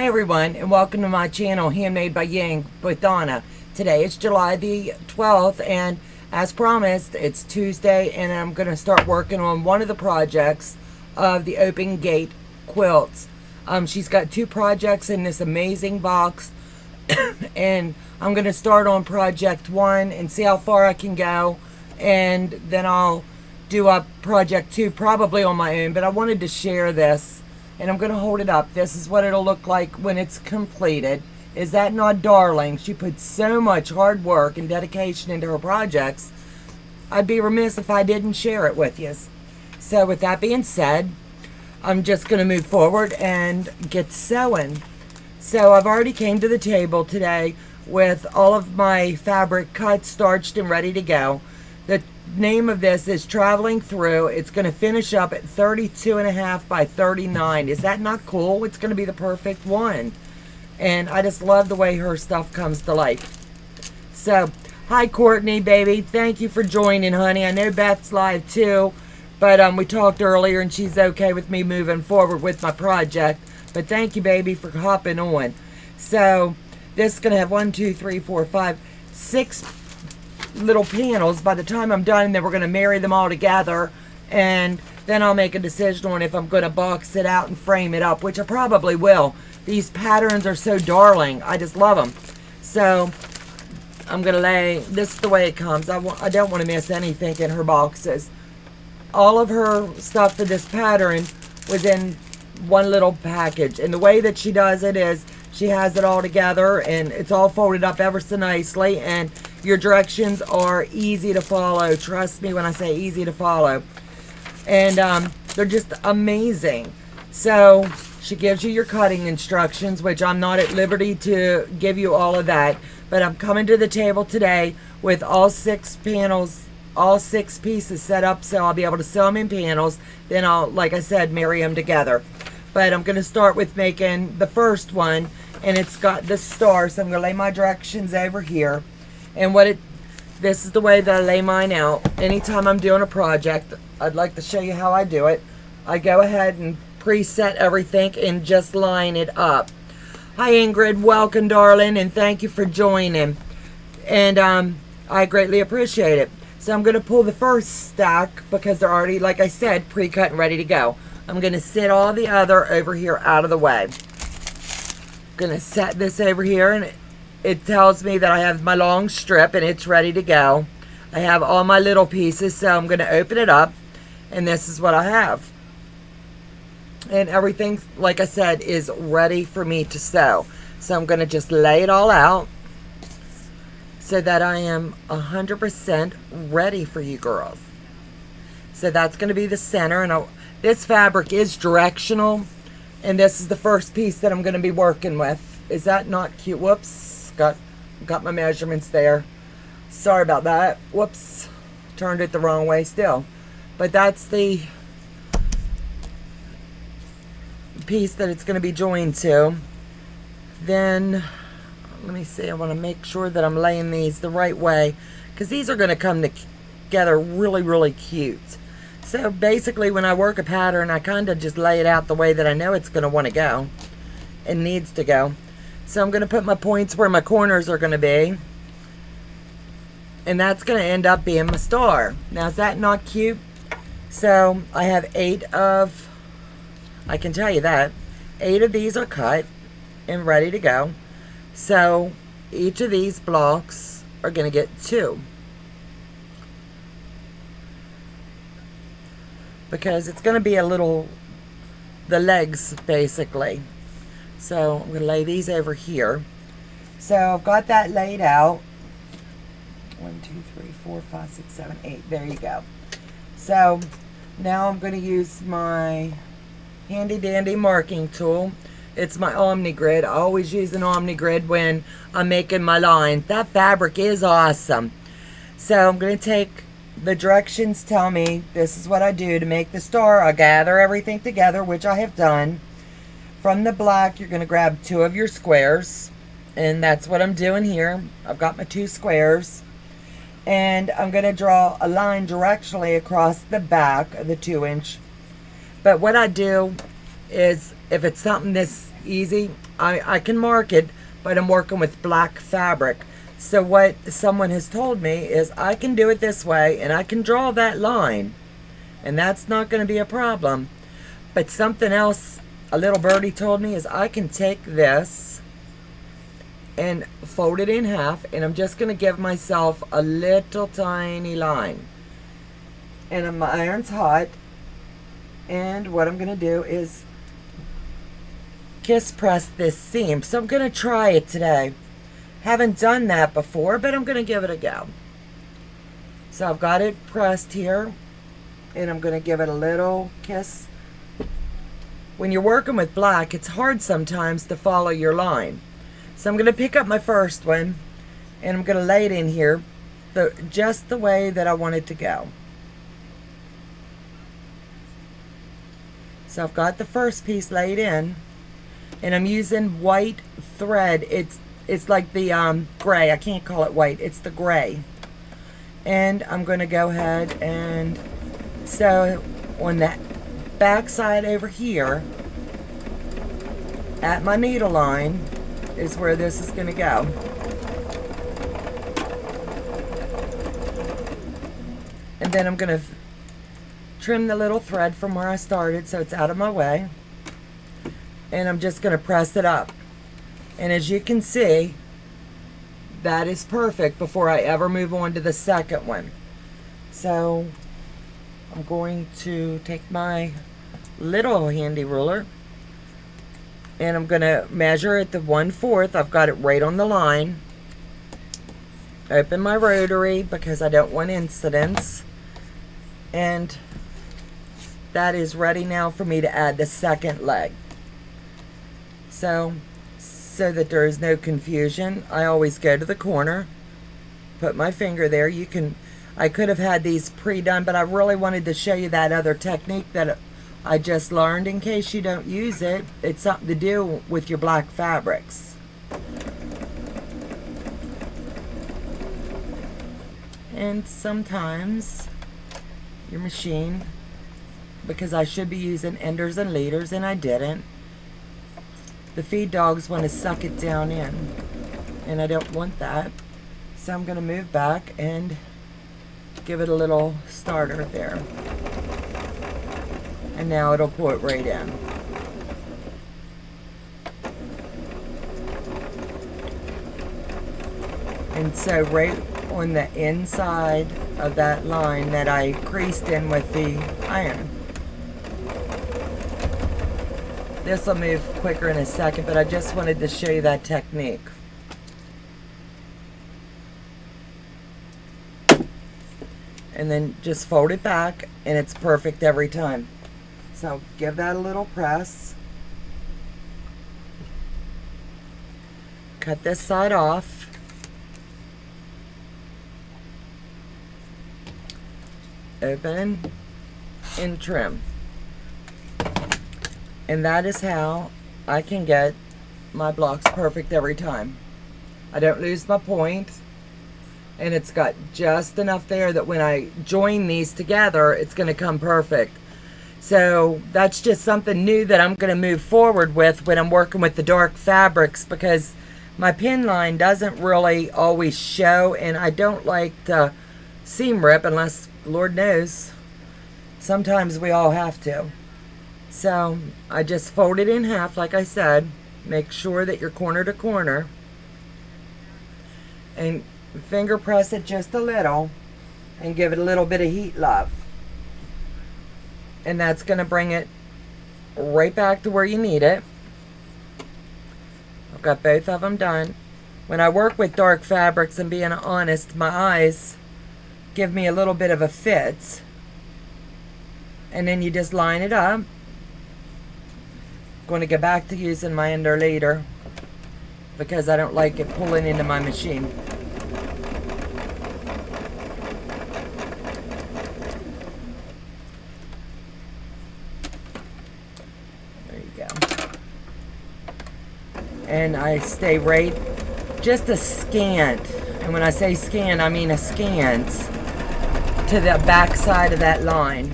everyone, and welcome to my channel, Handmade by Yang with Donna. Today is July the 12th, and as promised, it's Tuesday, and I'm going to start working on one of the projects of the Open Gate quilts. She's got two projects in this amazing box, and I'm going to start on project one and see how far I can go, and then I'll do up project two probably on my own, but I wanted to share this. And I'm going to hold it up. This is what it'll look like when it's completed. Is that not darling? She put so much hard work and dedication into her projects. I'd be remiss if I didn't share it with you. So with that being said, I'm just going to move forward and get sewing. So I've already came to the table today with all of my fabric cut, starched, and ready to go. The name of this is Traveling Through. It's going to finish up at 32.5 by 39. Is that not cool? It's going to be the perfect one. And I just love the way her stuff comes to life. So, hi Courtney, baby. Thank you for joining, honey. I know Beth's live too, but we talked earlier and she's okay with me moving forward with my project. But thank you, baby, for hopping on. So, this is going to have 1, 2, 3, 4, 5, 6 little panels by the time I'm done, and then we're going to marry them all together, and then I'll make a decision on if I'm going to box it out and frame it up, which I probably will. These patterns are so darling. I just love them. So I'm going to lay, this is the way it comes. I don't want to miss anything in her boxes. All of her stuff for this pattern was in one little package, and the way that she does it is she has it all together, and it's all folded up ever so nicely, and your directions are easy to follow. Trust me when I say easy to follow. And they're just amazing. So she gives you your cutting instructions, which I'm not at liberty to give you all of that. But I'm coming to the table today with all 6 panels, all 6 pieces set up, so I'll be able to sew them in panels. Then I'll, like I said, marry them together. But I'm going to start with making the first one, and it's got the star. So I'm going to lay my directions over here. And this is the way that I lay mine out. Anytime I'm doing a project, I'd like to show you how I do it. I go ahead and preset everything and just line it up. Hi Ingrid, welcome darling, and thank you for joining. And I greatly appreciate it. So I'm going to pull the first stack because they're already, like I said, pre-cut and ready to go. I'm going to set all the other over here out of the way. I'm going to set this over here, and it tells me that I have my long strip and it's ready to go. I have all my little pieces, so I'm going to open it up, and this is what I have. And everything, like I said, is ready for me to sew. So I'm going to just lay it all out so that I am 100% ready for you girls. So that's going to be the center, and this fabric is directional, and this is the first piece that I'm going to be working with. Is that not cute? Whoops. Got my measurements there. Sorry about that. Whoops. Turned it the wrong way still. But that's the piece that it's going to be joined to. Then, let me see. I want to make sure that I'm laying these the right way, because these are going to come together really, really cute. So basically, when I work a pattern, I kind of just lay it out the way that I know it's going to want to go and needs to go. So I'm going to put my points where my corners are going to be. And that's going to end up being my star. Now, is that not cute? So I have 8 of, I can tell you that, 8 of these are cut and ready to go. So each of these blocks are going to get 2. Because it's going to be a little, the legs basically. So I'm going to lay these over here. So I've got that laid out. 1, 2, 3, 4, 5, 6, 7, 8. There you go. So now I'm going to use my handy dandy marking tool. It's my Omni Grid. I always use an Omni Grid when I'm making my line. That fabric is awesome. So I'm going to take, the directions tell me this is what I do to make the star. I gather everything together, which I have done. From the black, you're going to grab 2 of your squares, and that's what I'm doing here. I've got my 2 squares, and I'm going to draw a line directionally across the back of the 2-inch. But what I do is, if it's something this easy, I can mark it, but I'm working with black fabric. So what someone has told me is I can do it this way and I can draw that line, and that's not going to be a problem. But something else a little birdie told me is I can take this and fold it in half, and I'm just going to give myself a little tiny line. And my iron's hot, and what I'm going to do is kiss press this seam. So I'm going to try it today. Haven't done that before, but I'm going to give it a go. So I've got it pressed here, and I'm going to give it a little kiss. When you're working with black, it's hard sometimes to follow your line. So I'm going to pick up my first one, and I'm going to lay it in here just the way that I want it to go. So I've got the first piece laid in, and I'm using white thread. It's like the gray. I can't call it white. It's the gray. And I'm going to go ahead and sew on that back side over here at my needle line is where this is going to go. And then I'm going to trim the little thread from where I started so it's out of my way. And I'm just going to press it up. And as you can see, that is perfect before I ever move on to the second one. So I'm going to take my little handy ruler, and I'm going to measure at the 1/4. I've got it right on the line. Open my rotary because I don't want incidents. And that is ready now for me to add the second leg. So that there is no confusion, I always go to the corner, put my finger there. I could have had these pre-done, but I really wanted to show you that other technique that I just learned in case you don't use it. It's something to do with your black fabrics. And sometimes your machine, because I should be using enders and leaders and I didn't, the feed dogs want to suck it down in, and I don't want that. So I'm going to move back and give it a little starter there. And now it'll pull it right in. And so right on the inside of that line that I creased in with the iron. This will move quicker in a second, but I just wanted to show you that technique. And then just fold it back, and it's perfect every time. So give that a little press. Cut this side off. Open and trim. And that is how I can get my blocks perfect every time. I don't lose my point. And it's got just enough there that when I join these together, it's going to come perfect. So that's just something new that I'm going to move forward with when I'm working with the dark fabrics, because my pin line doesn't really always show, and I don't like to seam rip unless, Lord knows, sometimes we all have to. So I just fold it in half like I said. Make sure that you're corner to corner. And finger press it just a little and give it a little bit of heat love. And that's going to bring it right back to where you need it. I've got both of them done. When I work with dark fabrics, and being honest, my eyes give me a little bit of a fit. And then you just line it up. Going to get back to using my ender leader because I don't like it pulling into my machine. There you go. And I stay right just a scant, and when I say scant, I mean a scant to the back side of that line.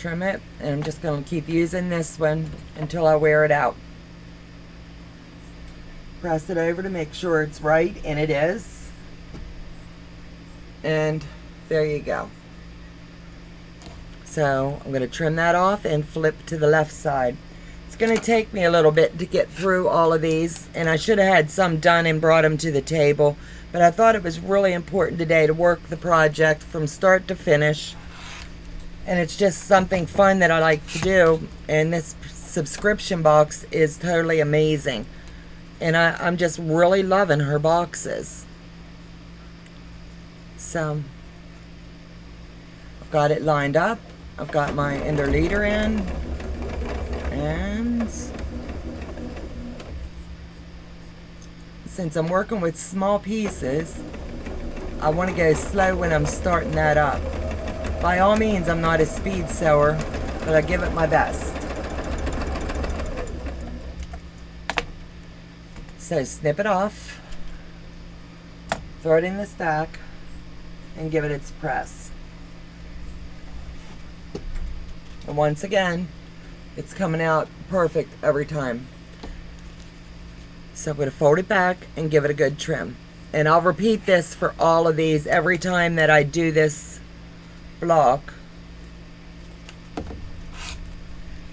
trim it, and I'm just going to keep using this one until I wear it out. Press it over to make sure it's right, and it is. And there you go. So I'm going to trim that off and flip to the left side. It's going to take me a little bit to get through all of these, and I should have had some done and brought them to the table, but I thought it was really important today to work the project from start to finish. And it's just something fun that I like to do, and this subscription box is totally amazing. And I'm just really loving her boxes. So I've got it lined up. I've got my ender leader in, and since I'm working with small pieces, I want to go slow when I'm starting that up. By all means, I'm not a speed sewer, but I give it my best. So snip it off, throw it in the stack, and give it its press. And once again, it's coming out perfect every time. So I'm going to fold it back and give it a good trim. And I'll repeat this for all of these every time that I do this block.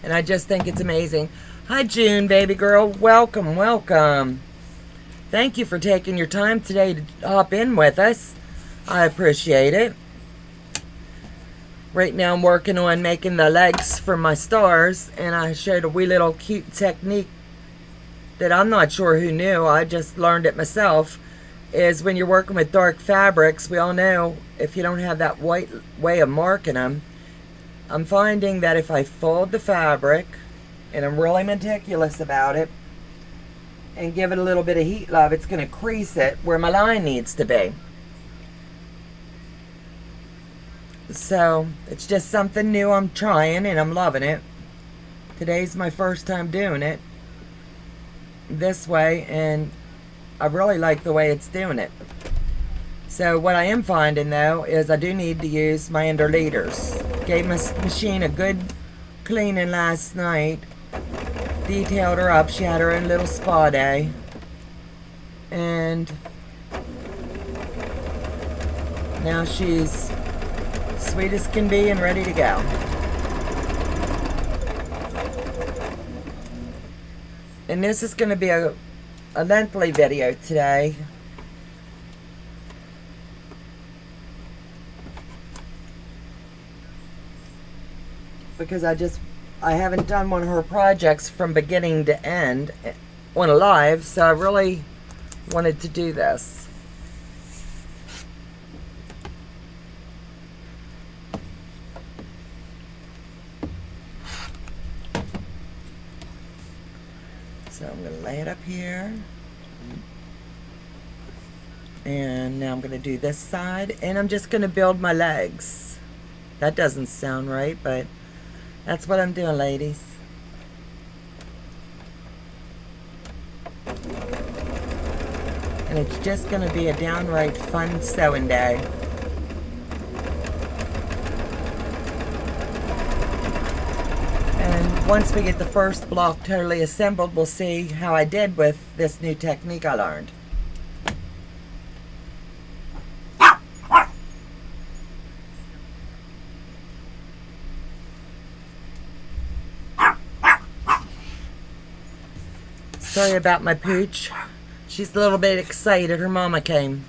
And I just think it's amazing. Hi June, baby girl. Welcome, welcome. Thank you for taking your time today to hop in with us. I appreciate it. Right now I'm working on making the legs for my stars, and I showed a wee little cute technique that I'm not sure who knew, I just learned it myself, is when you're working with dark fabrics, we all know if you don't have that white way of marking them, I'm finding that if I fold the fabric, and I'm really meticulous about it, and give it a little bit of heat love, it's going to crease it where my line needs to be. So it's just something new I'm trying, and I'm loving it. Today's my first time doing it this way, and I really like the way it's doing it. So what I am finding though is I do need to use my ender leaders. Gave my machine a good cleaning last night, detailed her up. She had her own little spa day, and now she's sweet as can be and ready to go. And this is going to be a lengthy video today. Because I haven't done one of her projects from beginning to end on a live, so I really wanted to do this. So I'm going to lay it up here. And now I'm going to do this side, and I'm just going to build my legs. That doesn't sound right, but that's what I'm doing, ladies. And it's just going to be a downright fun sewing day. And once we get the first block totally assembled, we'll see how I did with this new technique I learned. Sorry about my pooch. She's a little bit excited. Her mama came.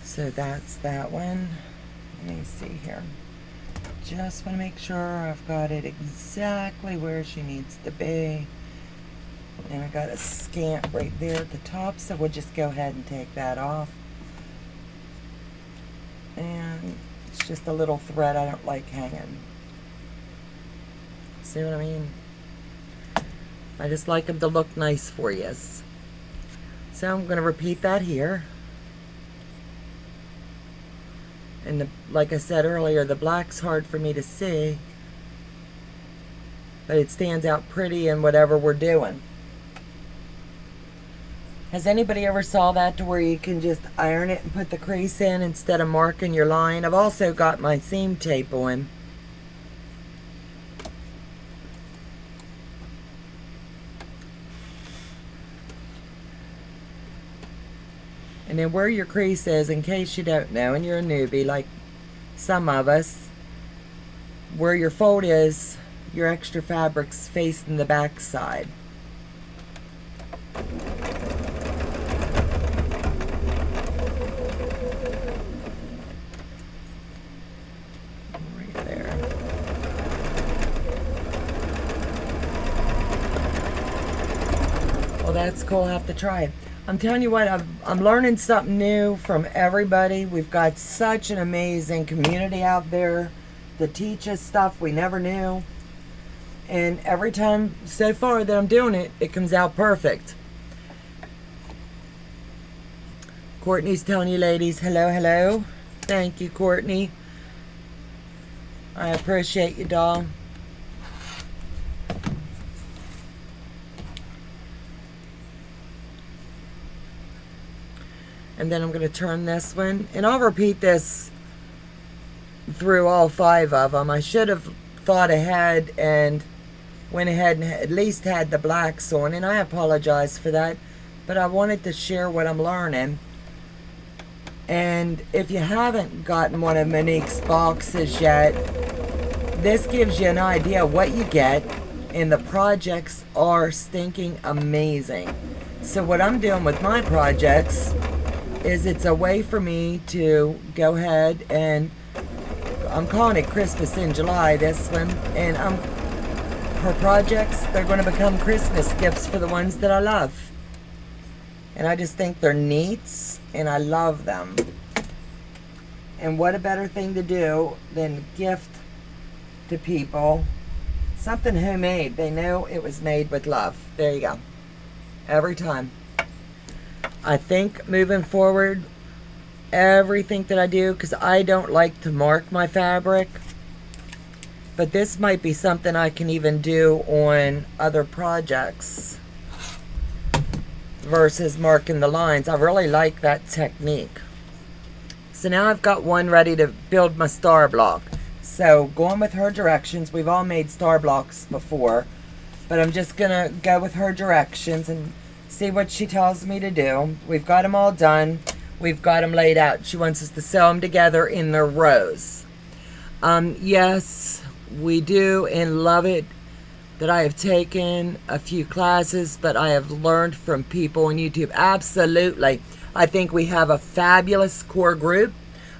So that's that one. Let me see here. Just want to make sure I've got it exactly where she needs to be. And I got a scant right there at the top, so we'll just go ahead and take that off. And it's just a little thread I don't like hanging. See what I mean? I just like them to look nice for you. So I'm going to repeat that here. And like I said earlier, the black's hard for me to see. but it stands out pretty in whatever we're doing. Has anybody ever saw that to where you can just iron it and put the crease in instead of marking your line? I've also got my seam tape on. And then where your crease is, in case you don't know and you're a newbie like some of us, where your fold is, your extra fabric's facing the back side. Right there. Well, that's cool. I'll have to try it. I'm telling you what, I'm learning something new from everybody. We've got such an amazing community out there that teach us stuff we never knew. And every time so far that I'm doing it, it comes out perfect. Courtney's telling you ladies, hello, hello. Thank you, Courtney. I appreciate you, doll. And then I'm going to turn this one. And I'll repeat this through all 5 of them. I should have thought ahead and went ahead and at least had the blacks on. And I apologize for that. But I wanted to share what I'm learning. And if you haven't gotten one of Monique's boxes yet, this gives you an idea of what you get. And the projects are stinking amazing. So what I'm doing with my projects is it's a way for me to go ahead and I'm calling it Christmas in July, this one, and her projects, they're going to become Christmas gifts for the ones that I love. And I just think they're neat and I love them. And what a better thing to do than gift to people something homemade. They know it was made with love. There you go. Every time. I think moving forward, everything that I do, because I don't like to mark my fabric, but this might be something I can even do on other projects versus marking the lines. I really like that technique. So now I've got one ready to build my star block. So going with her directions, we've all made star blocks before, but I'm just gonna go with her directions and see what she tells me to do. We've got them all done. We've got them laid out. She wants us to sew them together in their rows. Yes, we do and love it that I have taken a few classes, but I have learned from people on YouTube. Absolutely. I think we have a fabulous core group.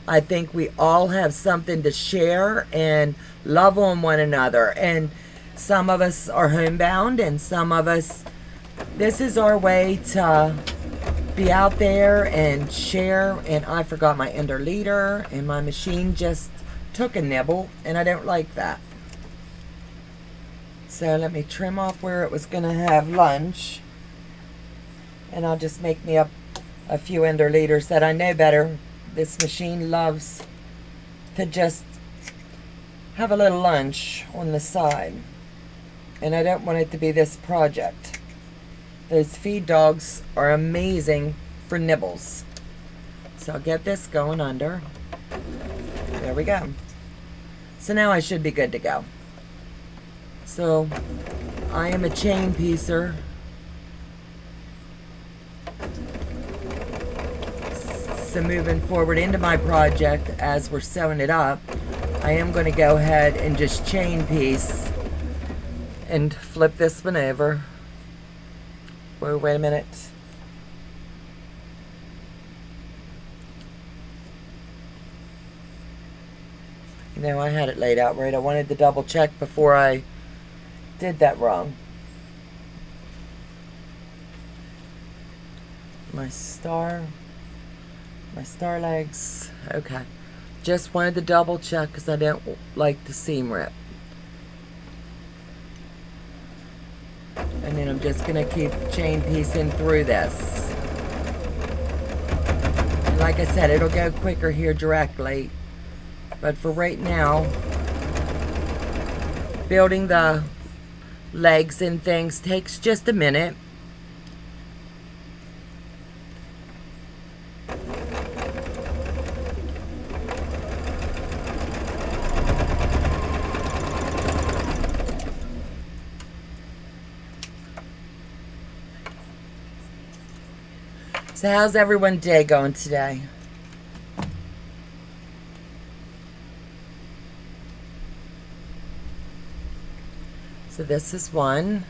I think we all have something to share and love on one another. And some of us are homebound and some of us, this is our way to be out there and share. And I forgot my ender leader and my machine just took a nibble and I don't like that. So let me trim off where it was going to have lunch. And I'll just make me up a few ender leaders that I know better. This machine loves to just have a little lunch on the side. And I don't want it to be this project. Those feed dogs are amazing for nibbles. So I'll get this going under. There we go. So now I should be good to go. So I am a chain piecer. So moving forward into my project as we're sewing it up, I am going to go ahead and just chain piece and flip this one over. Whoa, wait a minute. You know, I had it laid out right. I wanted to double check before I did that wrong. My star legs. Okay. Just wanted to double check because I don't like the seam rip. And then I'm just going to keep chain piecing through this. And like I said, it'll go quicker here directly. But for right now, building the legs and things takes just a minute. So how's everyone's day going today? So this is one.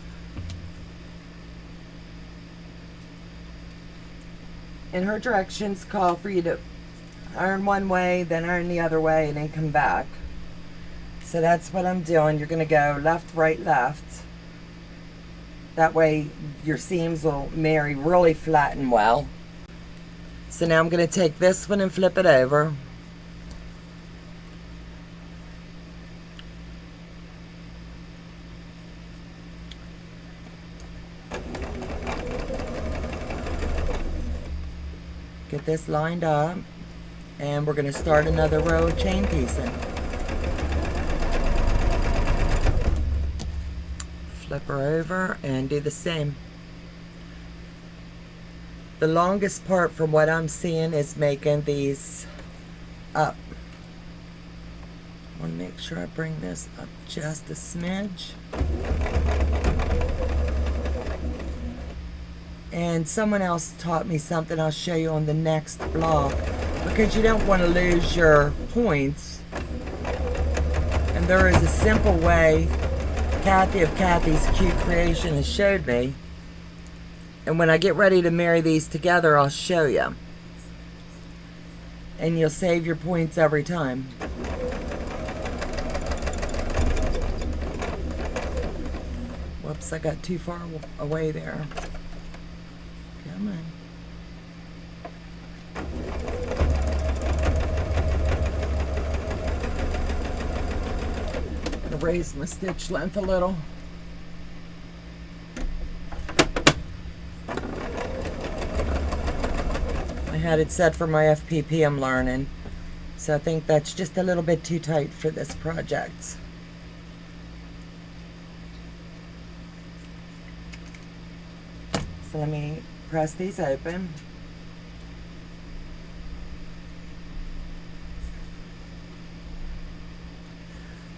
And her directions call for you to iron one way, then iron the other way, and then come back. So that's what I'm doing. You're going to go left, right, left. That way your seams will marry really flat and well. So now I'm going to take this one and flip it over. Get this lined up, and we're going to start another row of chain piecing. Flip her over and do the same. The longest part from what I'm seeing is making these up. I want to make sure I bring this up just a smidge. And someone else taught me something I'll show you on the next vlog, because you don't want to lose your points. And there is a simple way Kathy of Kathy's Cute Creation has showed me. And when I get ready to marry these together, I'll show you. And you'll save your points every time. Whoops, I got too far away there. Come on. I'm gonna raise my stitch length a little. I had it set for my FPP I'm learning, so I think that's just a little bit too tight for this project. So let me press these open.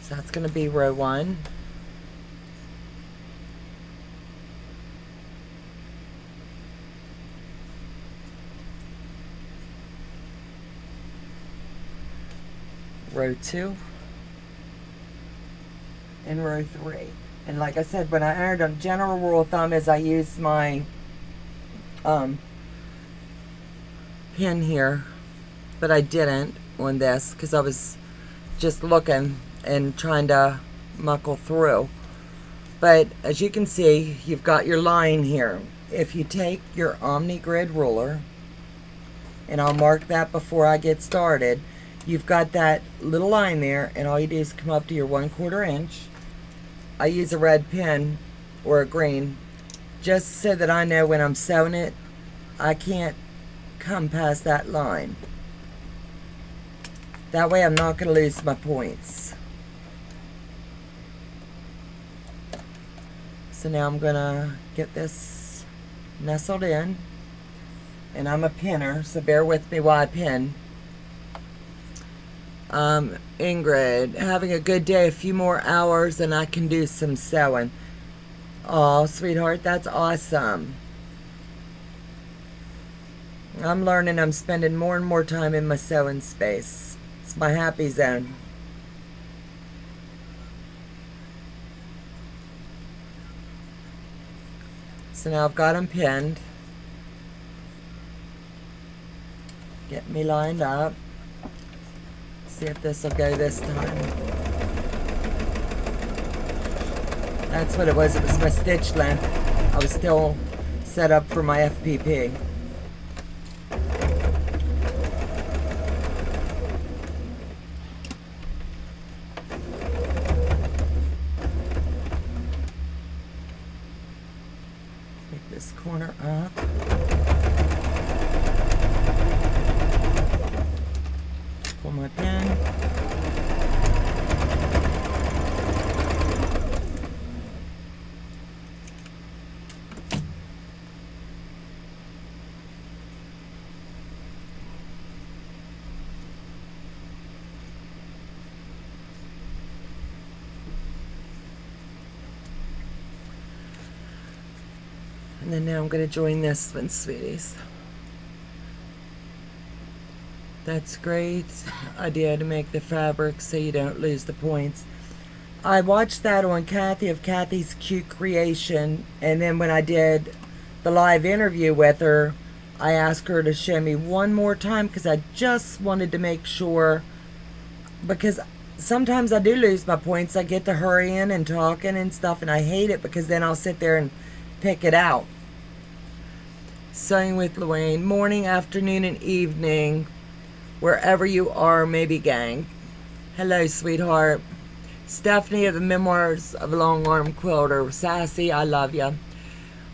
So that's going to be row 1. Row 2 and row 3. And like I said, when I ironed them, general rule of thumb is I use my pin here, but I didn't on this because I was just looking and trying to muckle through. But as you can see, you've got your line here. If you take your Omni Grid ruler, and I'll mark that before I get started, you've got that little line there, and all you do is come up to your 1/4 inch. I use a red pin or a green just so that I know when I'm sewing it, I can't come past that line. That way I'm not going to lose my points. So now I'm going to get this nestled in, and I'm a pinner, so bear with me while I pin. Ingrid, having a good day, a few more hours and I can do some sewing. Oh, sweetheart, that's awesome. I'm learning I'm spending more and more time in my sewing space. It's my happy zone. So now I've got them pinned. Get me lined up. See if this will go this time. That's what it was my stitch length. I was still set up for my FPP. Pick this corner up. Pull my pin. And then now I'm going to join this one, sweeties. That's great idea to make the fabric so you don't lose the points. I watched that on Kathy of Kathy's Cute Creation, and then when I did the live interview with her, I asked her to show me one more time because I just wanted to make sure, because sometimes I do lose my points. I get to hurrying and talking and stuff, and I hate it because then I'll sit there and pick it out. Sewing with Luann, morning, afternoon, and evening, wherever you are, maybe gang. Hello, sweetheart. Stephanie of the Memoirs of a Long Arm Quilter. Sassy, I love ya.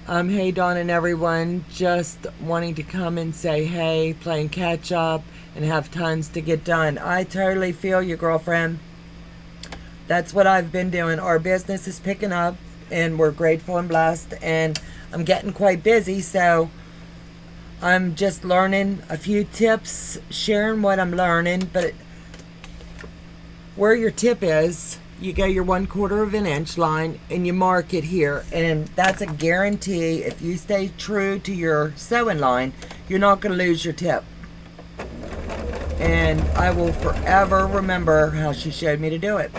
Hey, Dawn and everyone. Just wanting to come and say hey, playing catch up, and have tons to get done. I totally feel you, girlfriend. That's what I've been doing. Our business is picking up, and we're grateful and blessed, and I'm getting quite busy, so I'm just learning a few tips, sharing what I'm learning. But where your tip is, you go your 1/4 of an inch line and you mark it here, and that's a guarantee. If you stay true to your sewing line, you're not going to lose your tip. And I will forever remember how she showed me to do it.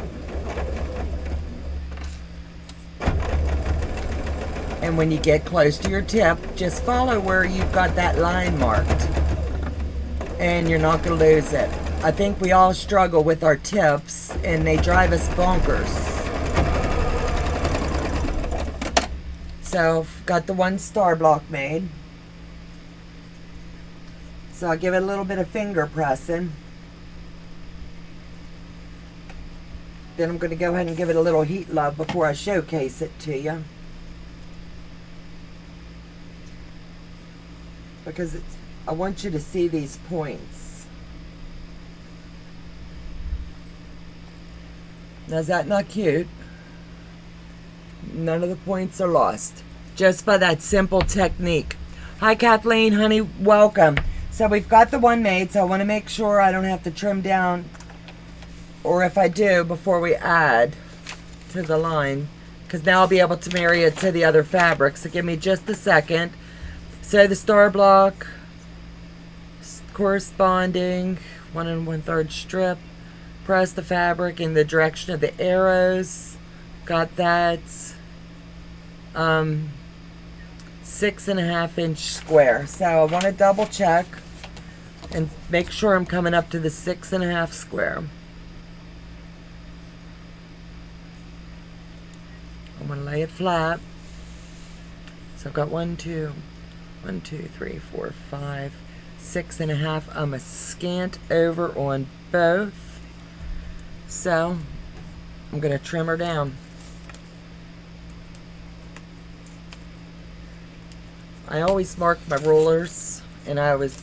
And when you get close to your tip, just follow where you've got that line marked, and you're not going to lose it. I think we all struggle with our tips, and they drive us bonkers. So, got the one star block made. So I'll give it a little bit of finger pressing. Then I'm going to go ahead and give it a little heat love before I showcase it to you. Because I want you to see these points. Now, is that not cute? None of the points are lost. Just by that simple technique. Hi, Kathleen, honey, welcome. So we've got the one made, so I want to make sure I don't have to trim down, or if I do, before we add to the line, because now I'll be able to marry it to the other fabric. So give me just a second. Sew the star block, corresponding 1 1/3 strip. Press the fabric in the direction of the arrows. Got that. 6.5 inch square. So I want to double check and make sure I'm coming up to the 6.5 square. I'm going to lay it flat. So I've got 1, 2, 3, 4, 5, 6.5. I'm a scant over on both. So I'm going to trim her down. I always mark my rulers, and I was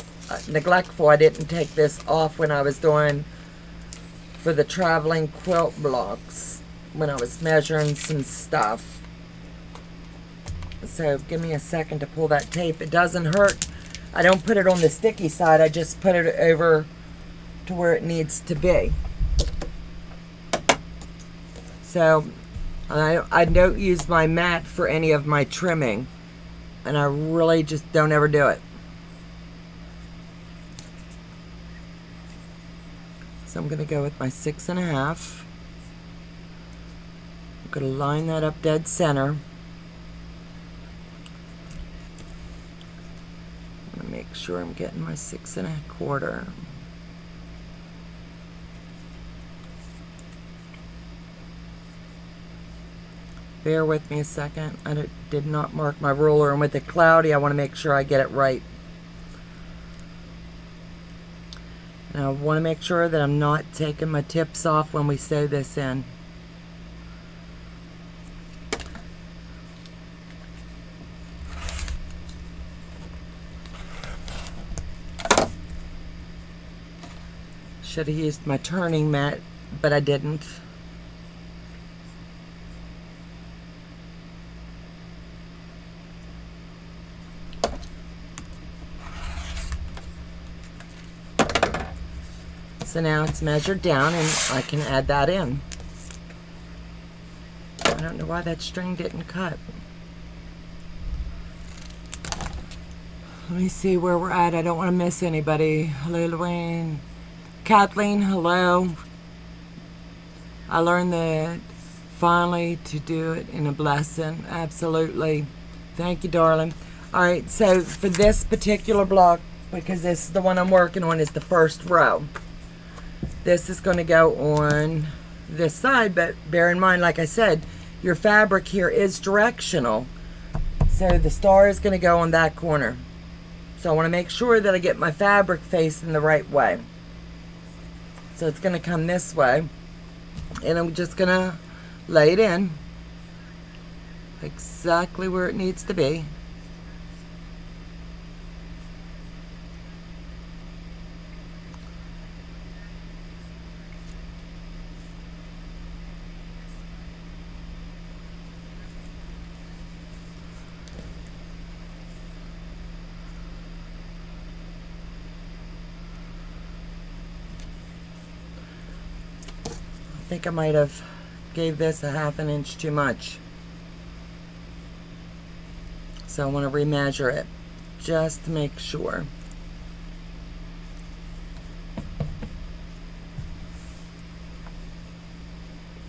neglectful. I didn't take this off when I was doing for the traveling quilt blocks, when I was measuring some stuff. So give me a second to pull that tape. It doesn't hurt. I don't put it on the sticky side. I just put it over to where it needs to be. So I don't use my mat for any of my trimming, and I really just don't ever do it. So I'm going to go with my 6.5. I'm going to line that up dead center. I'm going to make sure I'm getting my 6.25. Bear with me a second. I did not mark my ruler, and with it cloudy, I want to make sure I get it right. And I want to make sure that I'm not taking my tips off when we sew this in. Should have used my turning mat, but I didn't. So now it's measured down, and I can add that in. I don't know why that string didn't cut. Let me see where we're at. I don't want to miss anybody. Hello, Lorraine. Kathleen, hello. I learned that finally to do it in a blessing. Absolutely. Thank you, darling. All right, so for this particular block, because this is the one I'm working on, is the first row. This is going to go on this side, but bear in mind, like I said, your fabric here is directional. So the star is going to go on that corner. So I want to make sure that I get my fabric facing the right way. So it's going to come this way. And I'm just going to lay it in exactly where it needs to be. I think I might have gave this a 1/2 inch too much. So I want to remeasure it just to make sure.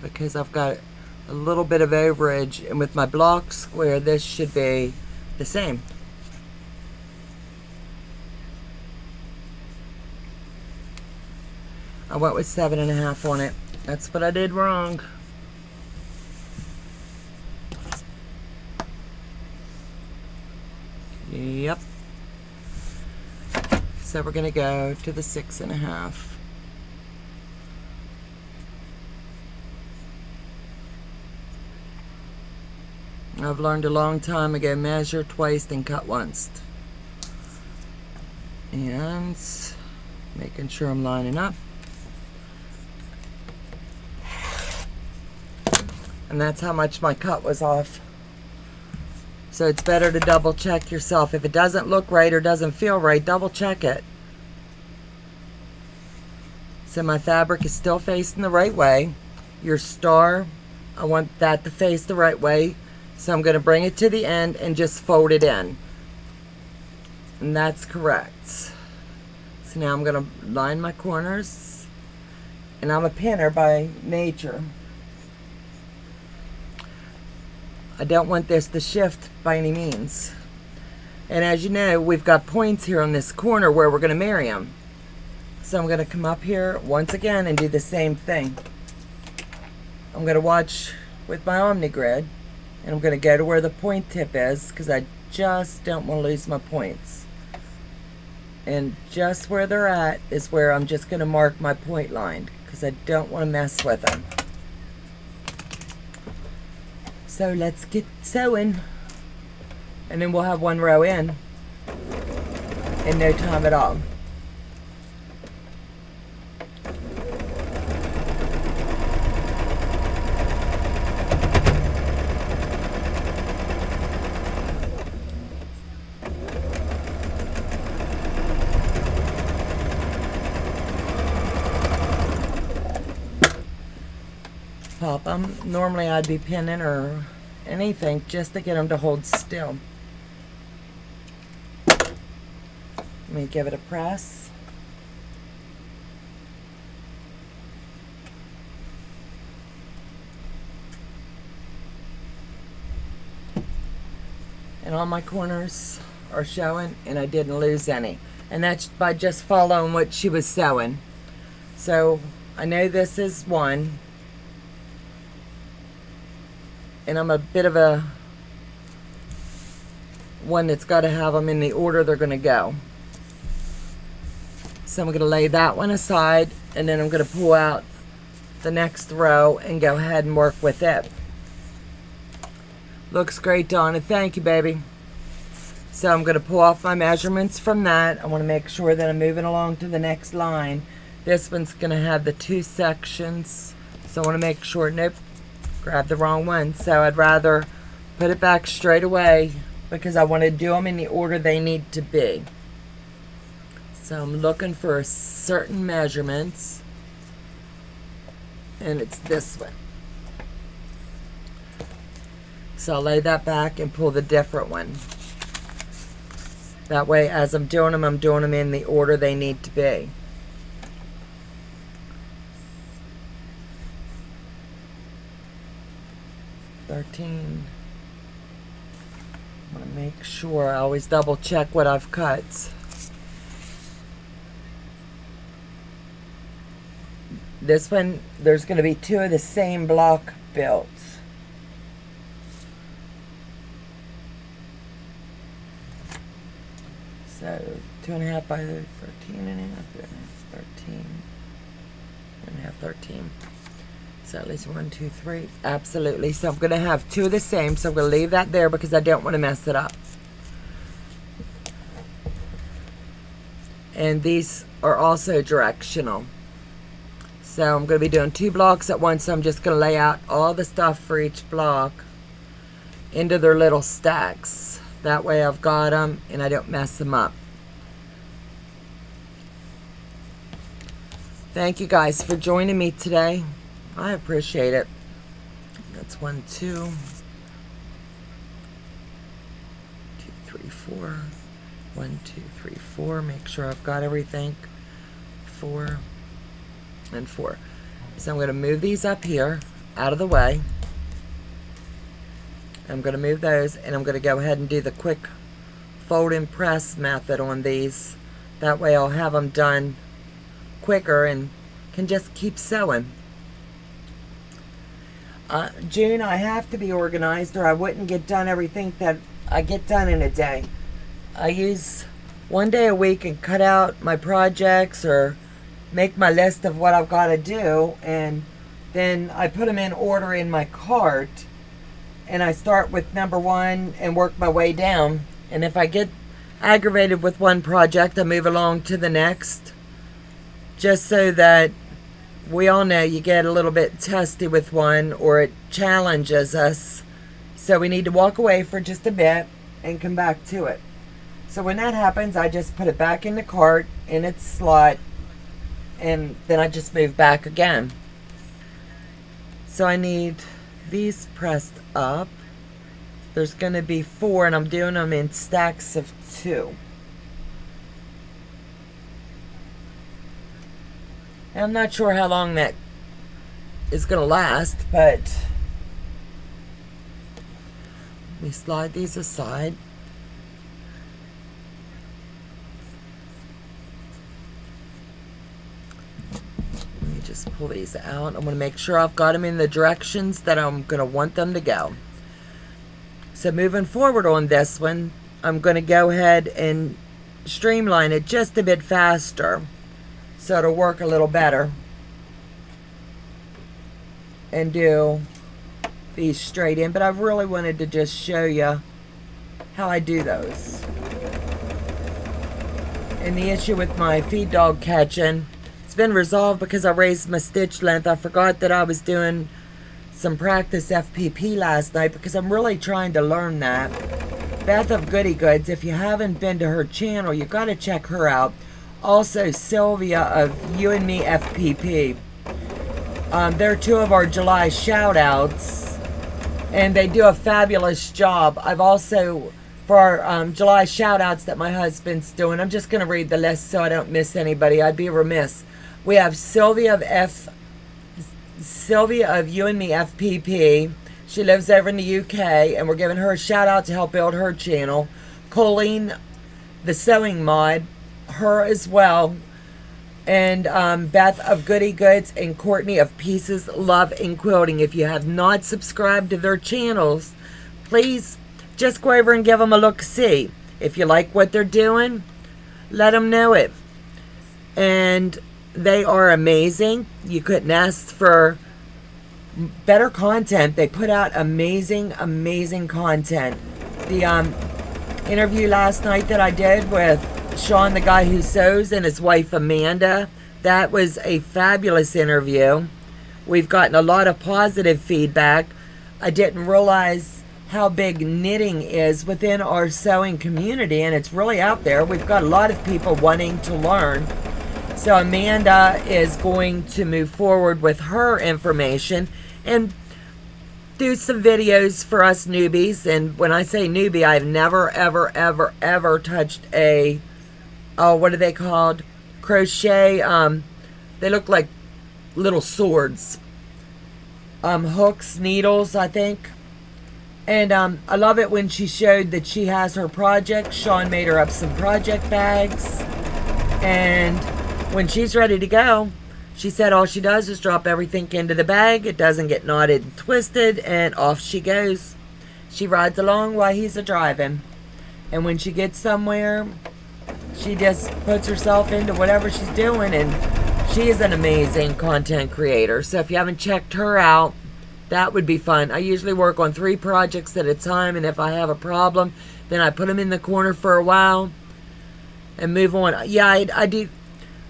Because I've got a little bit of overage, and with my block square this should be the same. I went with 7.5 on it. That's what I did wrong. Yep. So we're going to go to the 6.5. I've learned a long time ago, measure twice and cut once. And making sure I'm lining up. And that's how much my cut was off. So it's better to double check yourself. If it doesn't look right or doesn't feel right, double check it. So my fabric is still facing the right way. Your star, I want that to face the right way. So I'm going to bring it to the end and just fold it in. And that's correct. So now I'm going to line my corners. And I'm a pinner by nature. I don't want this to shift by any means. And as you know, we've got points here on this corner where we're going to marry them. So I'm going to come up here once again and do the same thing. I'm going to watch with my Omni Grid, and I'm going to go to where the point tip is because I just don't want to lose my points. And just where they're at is where I'm just going to mark my point line because I don't want to mess with them. So let's get sewing, and then we'll have one row in no time at all. Pop them. Normally I'd be pinning or anything just to get them to hold still. Let me give it a press. And all my corners are showing, and I didn't lose any. And that's by just following what she was sewing. So I know this is one. And I'm a bit of a one that's got to have them in the order they're going to go. So I'm going to lay that one aside, and then I'm going to pull out the next row and go ahead and work with it. Looks great, Donna. Thank you, baby. So I'm going to pull off my measurements from that. I want to make sure that I'm moving along to the next line. This one's going to have the 2 sections. So I want to make sure, nope, grabbed the wrong one. So I'd rather put it back straight away because I want to do them in the order they need to be. So I'm looking for certain measurements, and it's this one. So I'll lay that back and pull the different one. That way, as I'm doing them in the order they need to be. I want to make sure I always double check what I've cut. This one, there's going to be 2 of the same block built. So 2.5 by 13.5, 13, 2.5, 13. So at least 1, 2, 3. Absolutely. So I'm going to have 2 of the same. So I'm going to leave that there because I don't want to mess it up. And these are also directional. So I'm going to be doing 2 blocks at once. So I'm just going to lay out all the stuff for each block into their little stacks. That way I've got them and I don't mess them up. Thank you guys for joining me today. I appreciate it. That's 1, 2, 2, 3, 4. 1, 2, 3, 4. Make sure I've got everything. 4 and 4. So I'm going to move these up here out of the way. I'm going to move those, and I'm going to go ahead and do the quick fold and press method on these. That way I'll have them done quicker and can just keep sewing. June, I have to be organized or I wouldn't get done everything that I get done in a day. I use 1 day a week and cut out my projects or make my list of what I've got to do, and then I put them in order in my cart, and I start with number 1 and work my way down. And if I get aggravated with one project, I move along to the next, just so that we all know you get a little bit testy with one or it challenges us. So we need to walk away for just a bit and come back to it. So when that happens, I just put it back in the cart in its slot, and then I just move back again. So I need these pressed up. There's going to be 4, and I'm doing them in stacks of 2. And I'm not sure how long that is going to last, but let me slide these aside. Let me just pull these out. I'm going to make sure I've got them in the directions that I'm going to want them to go. So moving forward on this one, I'm going to go ahead and streamline it just a bit faster, so it'll work a little better, and do these straight in. But I really wanted to just show you how I do those. And the issue with my feed dog catching, it's been resolved because I raised my stitch length. I forgot that I was doing some practice FPP last night because I'm really trying to learn that. Beth of Goody Goods, if you haven't been to her channel, you got to check her out. Also, Sylvia of You and Me FPP. They're 2 of our July shout outs, and they do a fabulous job. I've also, for our July shout outs that my husband's doing, I'm just going to read the list so I don't miss anybody. I'd be remiss. We have Sylvia of You and Me FPP. She lives over in the UK, and we're giving her a shout out to help build her channel. Colleen, the Sewing Mod, her as well, and Beth of Goody Goods, and Courtney of Pieces, Love, and Quilting. If you have not subscribed to their channels, please just go over and give them a look-see. If you like what they're doing, let them know it. And they are amazing. You couldn't ask for better content. They put out amazing content. The interview last night that I did with Sean, the guy who sews, and his wife Amanda, that was a fabulous interview. We've gotten a lot of positive feedback. I didn't realize how big knitting is within our sewing community, and it's really out there. We've got a lot of people wanting to learn. So Amanda is going to move forward with her information, and do some videos for us newbies. And when I say newbie, I've never, ever, ever, ever touched a, oh, what are they called? Crochet. They look like little swords. Hooks, needles, I think. And I love it when she showed that she has her project. Sean made her up some project bags. And when she's ready to go, she said all she does is drop everything into the bag. It doesn't get knotted and twisted, and off she goes. She rides along while he's a-driving. And when she gets somewhere, she just puts herself into whatever she's doing, and she is an amazing content creator. So if you haven't checked her out, that would be fun. I usually work on 3 projects at a time, and if I have a problem, then I put them in the corner for a while and move on. Yeah, I do.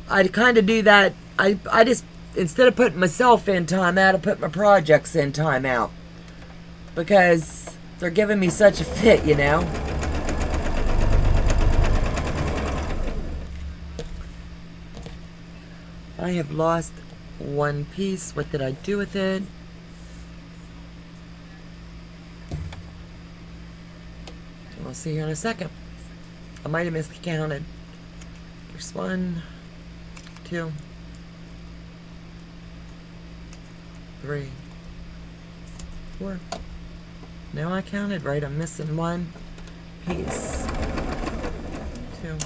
I kind of do that. I just, instead of putting myself in time out, I put my projects in time out. Because they're giving me such a fit, you know. I have lost one piece. What did I do with it? We'll see here in a second. I might have miscounted. There's 1, 2, 3, 4. No, I counted right. I'm missing 1 piece. 2.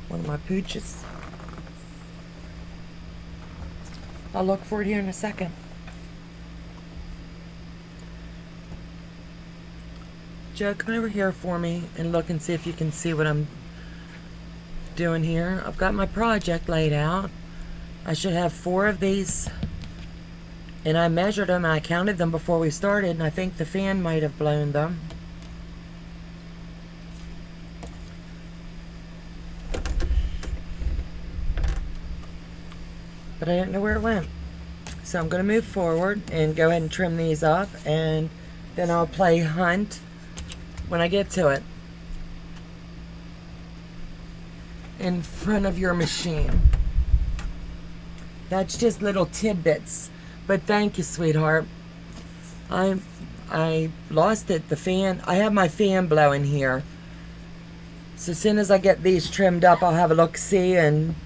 One of my pooches. I'll look for it here in a second. Joe, come over here for me and look and see if you can see what I'm doing here. I've got my project laid out. I should have 4 of these. And I measured them and I counted them before we started, and I think the fan might have blown them. But I didn't know where it went. So I'm going to move forward and go ahead and trim these up, and then I'll play hunt when I get to it in front of your machine. That's just little tidbits, but thank you, sweetheart. I lost it, the fan. I have my fan blowing here, so as soon as I get these trimmed up, I'll have a look-see and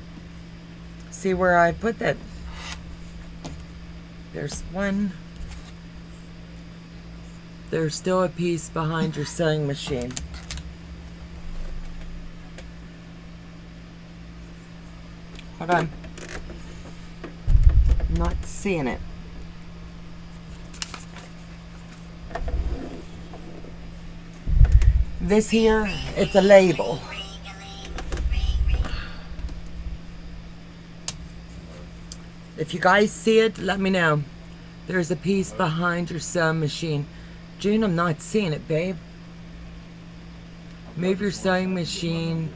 see where I put that. There's 1. There's still a piece behind your sewing machine. Hold on. I'm not seeing it. This here, it's a label. If you guys see it, let me know. There's a piece behind your sewing machine. June, I'm not seeing it, babe. Move your sewing machine.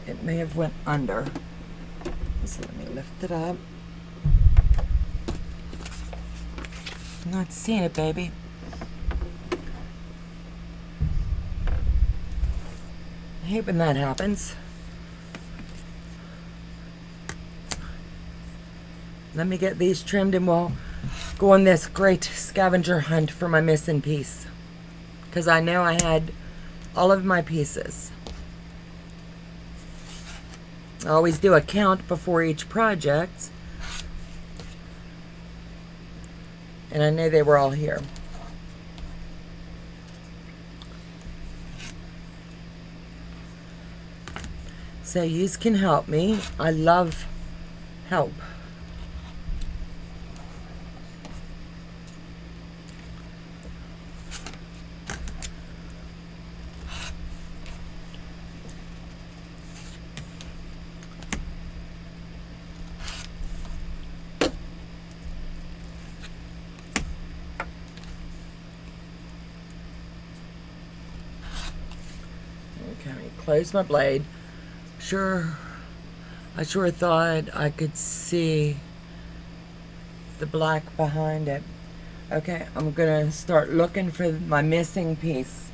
It may have went under. So let me lift it up. I'm not seeing it, baby. I hate when that happens. Let me get these trimmed and we'll go on this great scavenger hunt for my missing piece. Because I know I had all of my pieces. I always do a count before each project. And I know they were all here. So yous can help me. I love help. Close my blade. I sure thought I could see the black behind it. Okay, I'm gonna start looking for my missing piece.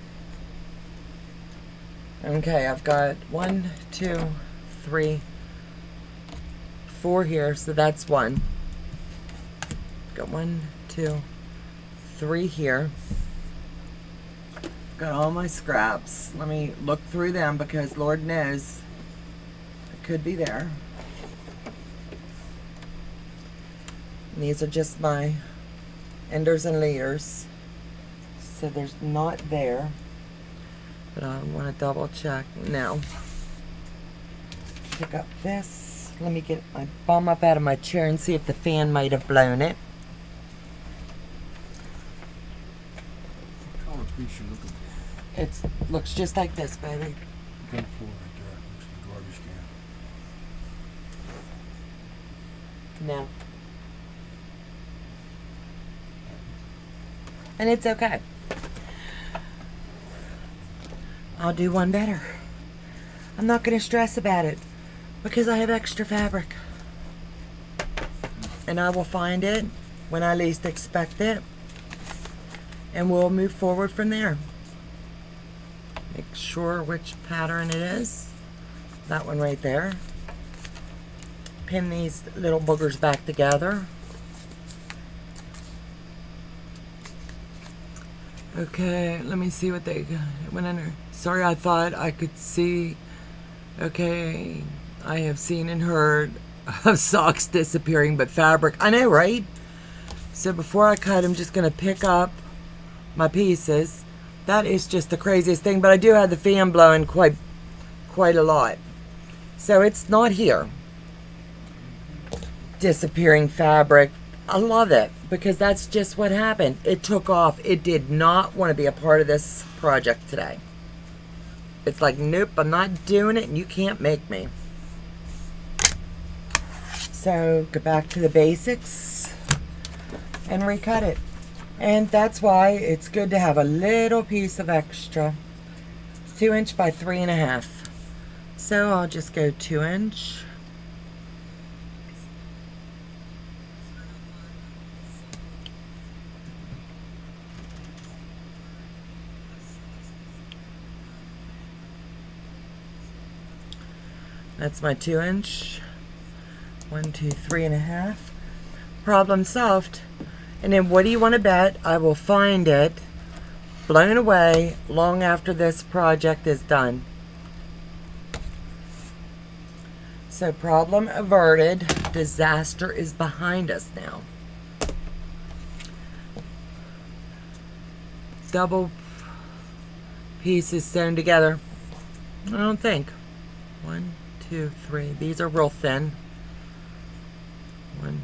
Okay, I've got 1, 2, 3, 4 here, so that's one. Got 1, 2, 3 here. Got all my scraps. Let me look through them because Lord knows it could be there. And these are just my enders and leaders. So there's not there. But I want to double check now. Pick up this. Let me get my bum up out of my chair and see if the fan might have blown it. What color piece you looking for? It looks just like this, baby. Looking for right there. Looks like a garbage can. No. And it's okay. I'll do one better. I'm not going to stress about it because I have extra fabric. And I will find it when I least expect it. And we'll move forward from there. Make sure which pattern it is. That one right there. Pin these little boogers back together. Okay, let me see what they went under. Sorry, I thought I could see. Okay, I have seen and heard of socks disappearing, but fabric. I know, right? So before I cut, I'm just going to pick up my pieces. That is just the craziest thing, but I do have the fan blowing quite a lot. So it's not here. Disappearing fabric. I love it because that's just what happened. It took off. It did not want to be a part of this project today. It's like, nope, I'm not doing it and you can't make me. So go back to the basics and recut it. And that's why it's good to have a little piece of extra. 2 inch by 3.5. So I'll just go 2 inch. That's my 2 inch. 1, 2, 3.5. Problem solved. And then what do you want to bet? I will find it blown away long after this project is done. So problem averted. Disaster is behind us now. Double pieces sewn together. I don't think. 1, 2, 3. These are real thin. 1,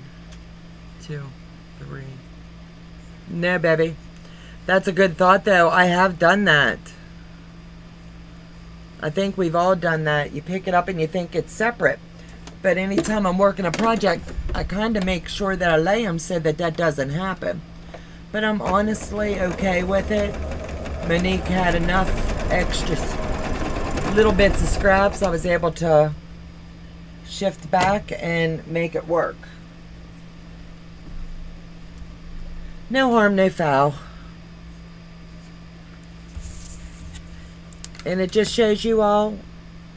2, 3. No, baby. That's a good thought, though. I have done that. I think we've all done that. You pick it up and you think it's separate. But anytime I'm working a project, I kind of make sure that I lay them so that that doesn't happen. But I'm honestly okay with it. Monique had enough extra little bits of scraps. I was able to shift back and make it work. No harm, no foul. And it just shows you all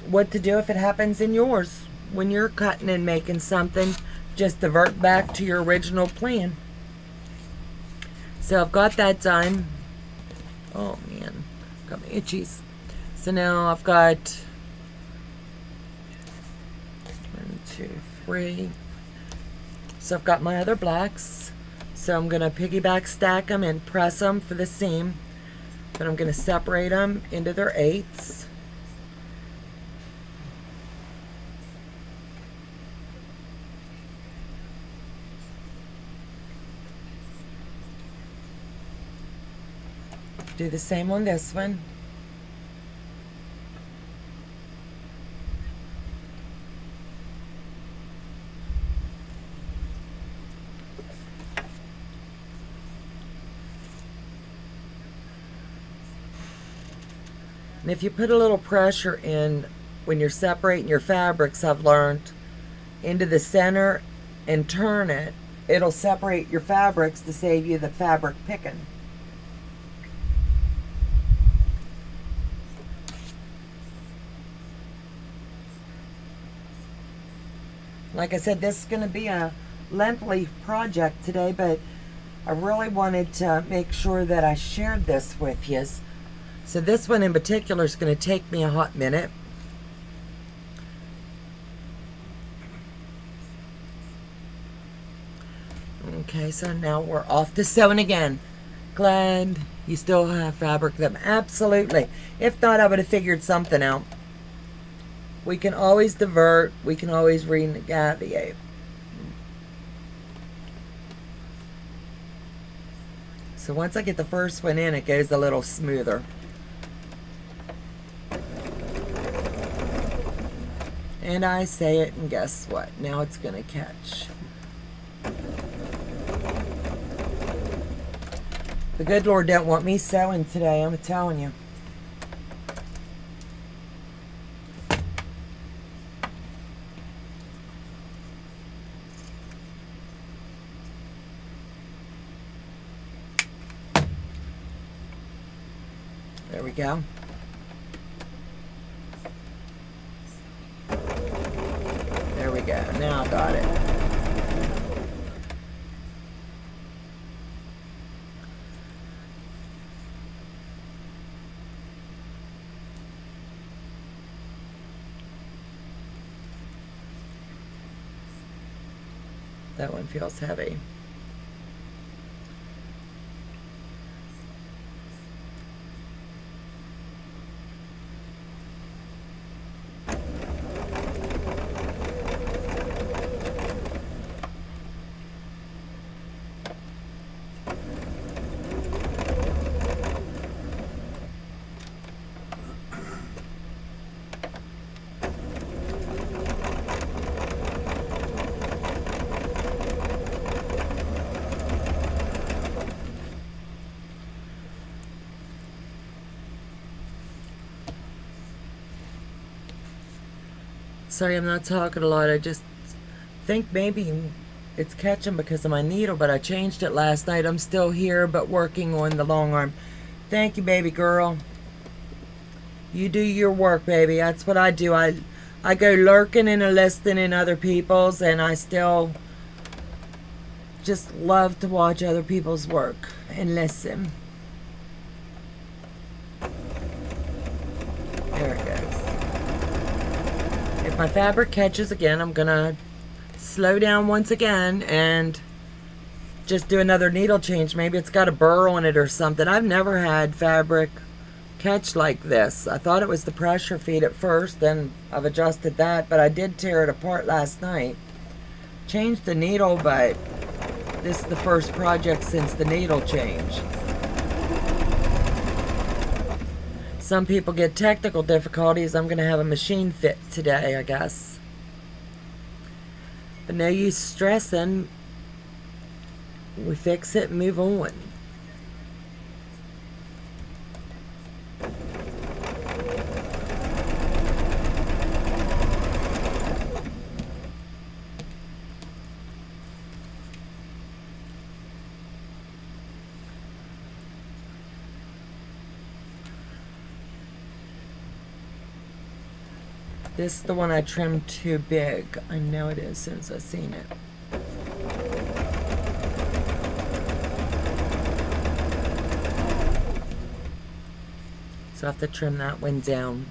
what to do if it happens in yours. When you're cutting and making something, just divert back to your original plan. So I've got that done. Oh man, got my itchies. So now I've got 1, 2, 3. So I've got my other blacks. So I'm going to piggyback stack them and press them for the seam. But I'm going to separate them into their 8ths. Do the same on this one. And if you put a little pressure in when you're separating your fabrics, I've learned, into the center and turn it, it'll separate your fabrics to save you the fabric picking. Like I said, this is going to be a lengthy project today, but I really wanted to make sure that I shared this with you. So this one in particular is going to take me a hot minute. Okay, so now we're off to sewing again. Glad you still have fabric them. Absolutely. If not, I would have figured something out. We can always divert. We can always renavigate. So once I get the first one in, it goes a little smoother. And I say it, and guess what? Now it's going to catch. The good Lord don't want me sewing today, I'm telling you. There we go. There we go. Now I got it. That one feels heavy. Sorry, I'm not talking a lot. I just think maybe it's catching because of my needle, but I changed it last night. I'm still here, but working on the long arm. Thank you, baby girl. You do your work, baby. That's what I do. I go lurking and listening in other people's, and I still just love to watch other people's work and listen. There it goes. If my fabric catches again, I'm gonna slow down once again and just do another needle change. Maybe it's got a burr on it or something. I've never had fabric catch like this. I thought it was the pressure feed at first, then I've adjusted that, but I did tear it apart last night. Changed the needle, but this is the first project since the needle change. Some people get technical difficulties. I'm going to have a machine fit today, I guess. But no use stressing. We fix it and move on. This is the one I trimmed too big. I know it is as soon as I seen it. So I have to trim that one down.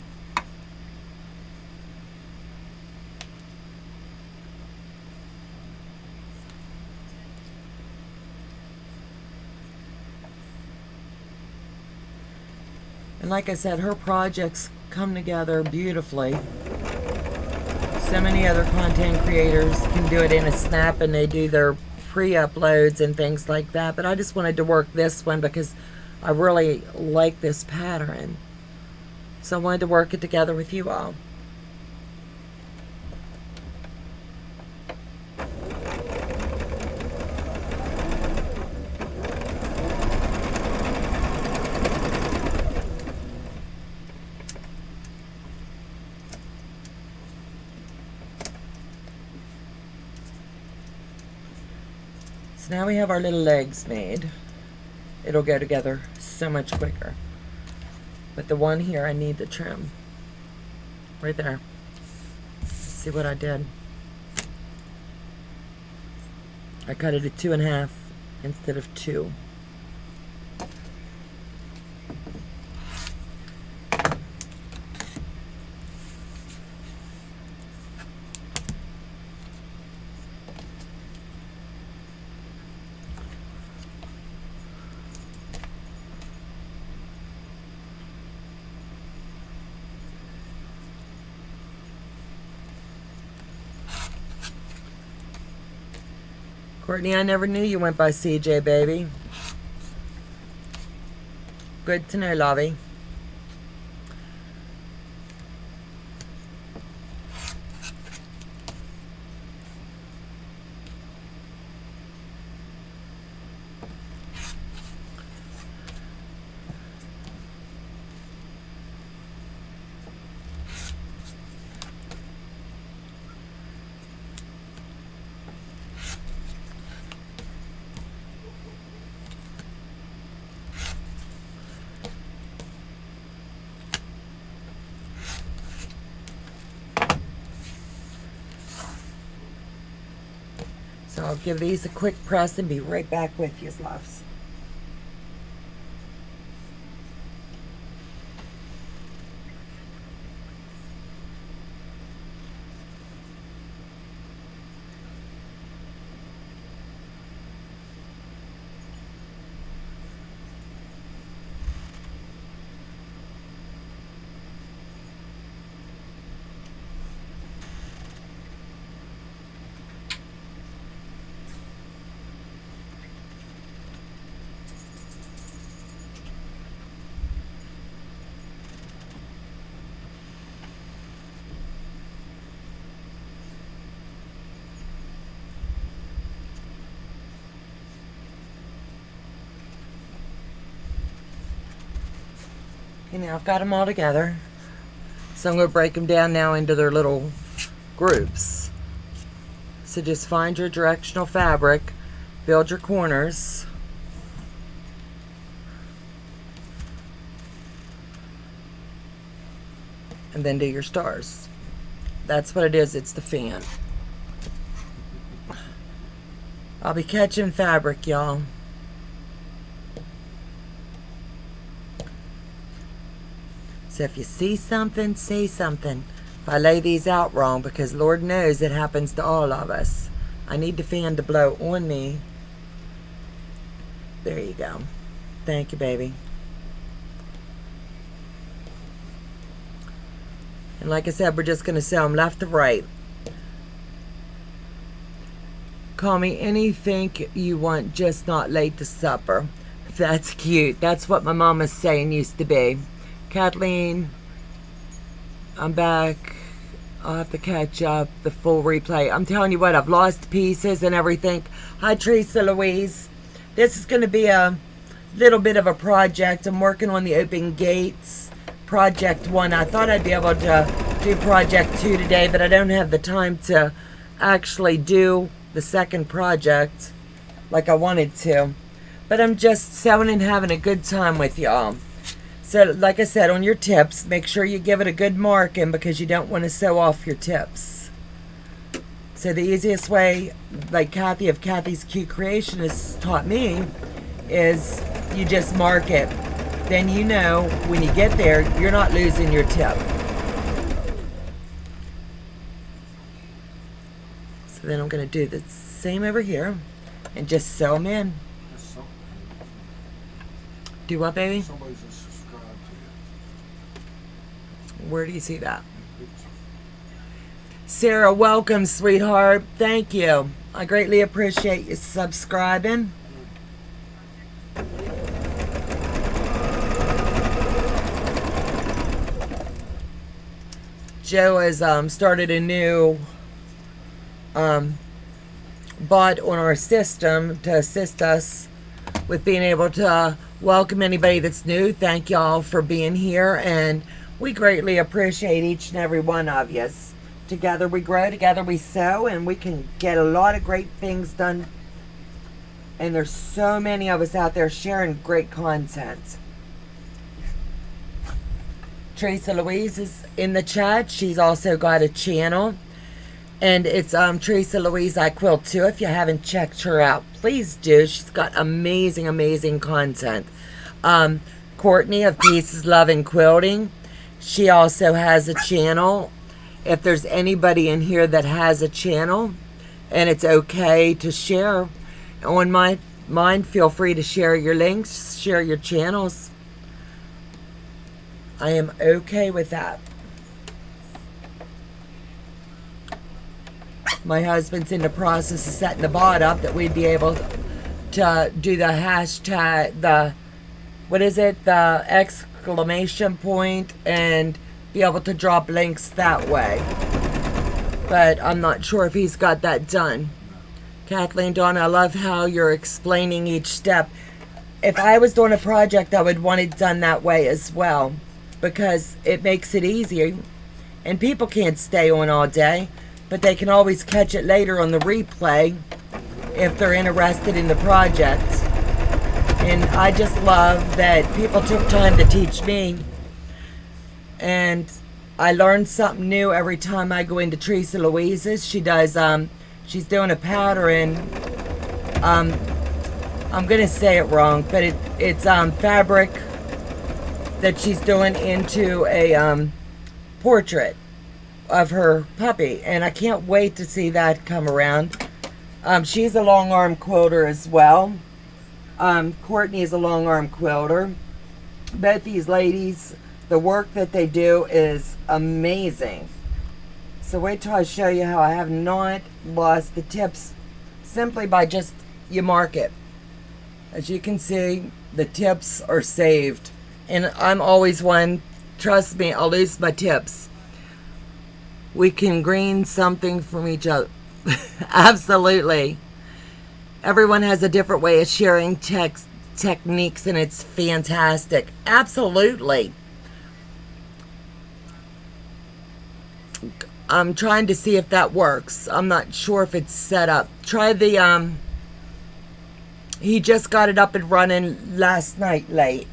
And like I said, her projects come together beautifully. So many other content creators can do it in a snap, and they do their pre-uploads and things like that. But I just wanted to work this one because I really like this pattern. So I wanted to work it together with you all. So now we have our little legs made. It'll go together so much quicker. But the one here, I need to trim. Right there. See what I did? I cut it at 2.5 instead of 2. Courtney, I never knew you went by CJ, baby. Good to know, Lovey. So I'll give these a quick press and be right back with you, loves. Okay, now I've got them all together. So I'm going to break them down now into their little groups. So just find your directional fabric, build your corners. And then do your stars. That's what it is, it's the fan. I'll be catching fabric, y'all. So if you see something, say something. If I lay these out wrong, because Lord knows it happens to all of us. I need the fan to blow on me. There you go. Thank you, baby. And like I said, we're just going to sew them left to right. Call me anything you want, just not late to supper. That's cute. That's what my mama's saying used to be. Kathleen, I'm back. I'll have to catch up the full replay. I'm telling you what, I've lost pieces and everything. Hi, Teresa Louise. This is going to be a little bit of a project. I'm working on the open gates. Project 1. I thought I'd be able to do project 2 today, but I don't have the time to actually do the second project like I wanted to. But I'm just sewing and having a good time with y'all. So like I said, on your tips, make sure you give it a good marking because you don't want to sew off your tips. So the easiest way, like Kathy of Kathy's Cute Creation has taught me, is you just mark it. Then you know when you get there, you're not losing your tip. So then I'm going to do the same over here and just sew them in. Do what, baby? Somebody's subscribed to Where do you see that? Sarah, welcome, sweetheart. Thank you. I greatly appreciate you subscribing. Joe has started a new bot on our system to assist us with being able to welcome anybody that's new. Thank y'all for being here, and we greatly appreciate each and every one of you. Together we grow, together we sew, and we can get a lot of great things done And there's so many of us out there sharing great content. Teresa Louise is in the chat. She's also got a channel. And it's Teresa Louise I Quilt too. If you haven't checked her out, please do. She's got amazing, amazing content. Courtney of Pieces, Love, and Quilting. She also has a channel. If there's anybody in here that has a channel and it's okay to share on mine, feel free to share your links, share your channels. I am okay with that. My husband's in the process of setting the bot up that we'd be able to do the hashtag, the exclamation point, and be able to drop links that way. But I'm not sure if he's got that done. Kathleen, Donna, I love how you're explaining each step. If I was doing a project, I would want it done that way as well, because it makes it easier. And people can't stay on all day, but they can always catch it later on the replay if they're interested in the project. And I just love that people took time to teach me. And I learn something new every time I go into Teresa Louise's. She does, she's doing a pattern. I'm gonna say it wrong, but it's fabric that she's doing into a portrait of her puppy, and I can't wait to see that come around. She's a long arm quilter as well. Courtney is a long arm quilter. Both these ladies, the work that they do is amazing. So wait till I show you how I have not lost the tips simply by just you mark it. As you can see, the tips are saved. And I'm always one, trust me, I'll lose my tips. We can glean something from each other. Absolutely. Everyone has a different way of sharing techniques, and it's fantastic. Absolutely. I'm trying to see if that works. I'm not sure if it's set up. Try the, he just got it up and running last night late.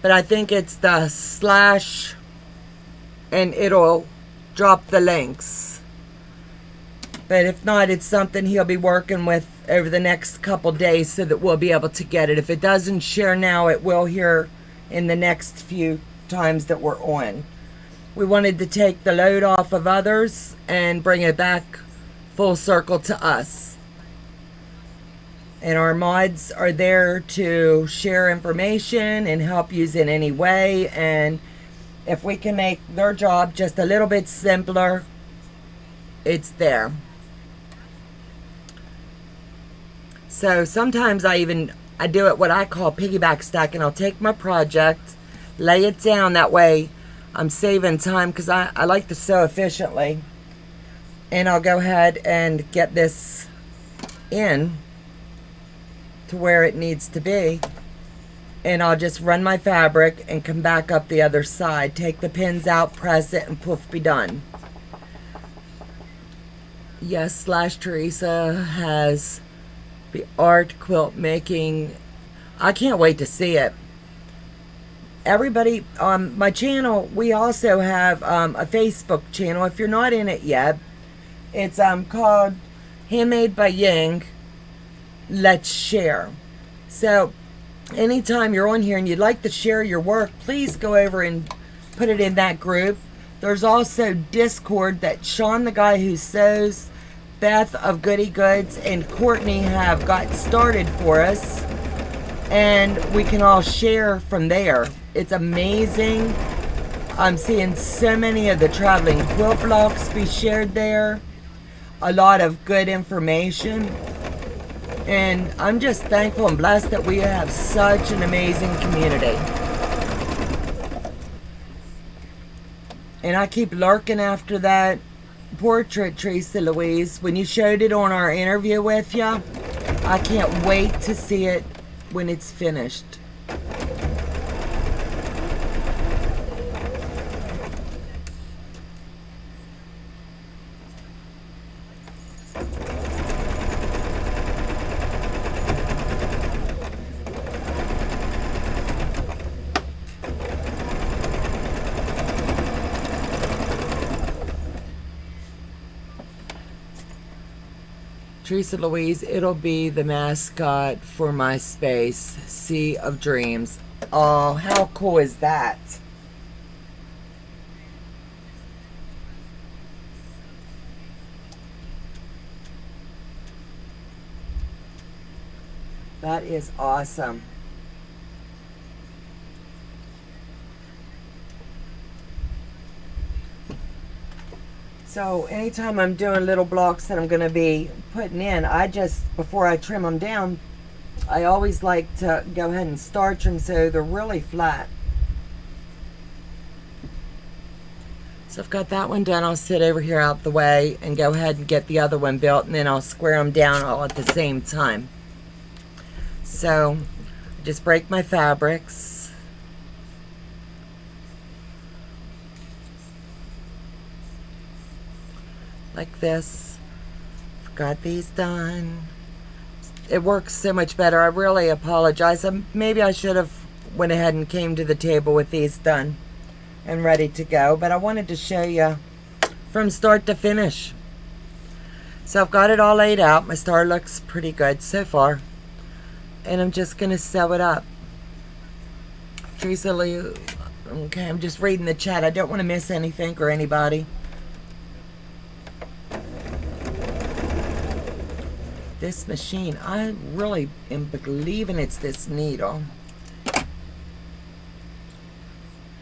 But I think it's the slash, and it'll drop the links. But if not, it's something he'll be working with over the next couple days so that we'll be able to get it. If it doesn't share now, it will here in the next few times that we're on. We wanted to take the load off of others and bring it back full circle to us. And our mods are there to share information and help you in any way. And if we can make their job just a little bit simpler, it's there. So sometimes I do it what I call piggyback stacking. I'll take my project, lay it down, that way I'm saving time because I like to sew efficiently. And I'll go ahead and get this in to where it needs to be. And I'll just run my fabric and come back up the other side. Take the pins out, press it, and poof, be done. Yes, Slash Teresa has the art quilt making. I can't wait to see it. Everybody on my channel, we also have a Facebook channel. If you're not in it yet, it's called Handmade by Yang. Let's share. So anytime you're on here and you'd like to share your work, please go over and put it in that group. There's also Discord that Sean, the guy who sews, Beth of Goody Goods, and Courtney have got started for us, and we can all share from there. It's amazing. I'm seeing so many of the traveling quilt blocks be shared there. A lot of good information. And I'm just thankful and blessed that we have such an amazing community. And I keep lurking after that portrait, Teresa Louise. When you showed it on our interview with you, I can't wait to see it when it's finished. Teresa Louise, it'll be the mascot for my space, Sea of Dreams. Oh, how cool is that? That is awesome. So anytime I'm doing little blocks that I'm going to be putting in, I just, before I trim them down, I always like to go ahead and starch them so they're really flat. So I've got that one done. I'll sit over here out the way and go ahead and get the other one built, and then I'll square them down all at the same time. So just break my fabrics. Like this. Got these done. It works so much better. I really apologize. Maybe I should have went ahead and came to the table with these done and ready to go, but I wanted to show you from start to finish. So I've got it all laid out. My star looks pretty good so far, and I'm just gonna sew it up. Teresa Lee, okay, I'm just reading the chat. I don't want to miss anything or anybody. This machine, I really am believing it's this needle.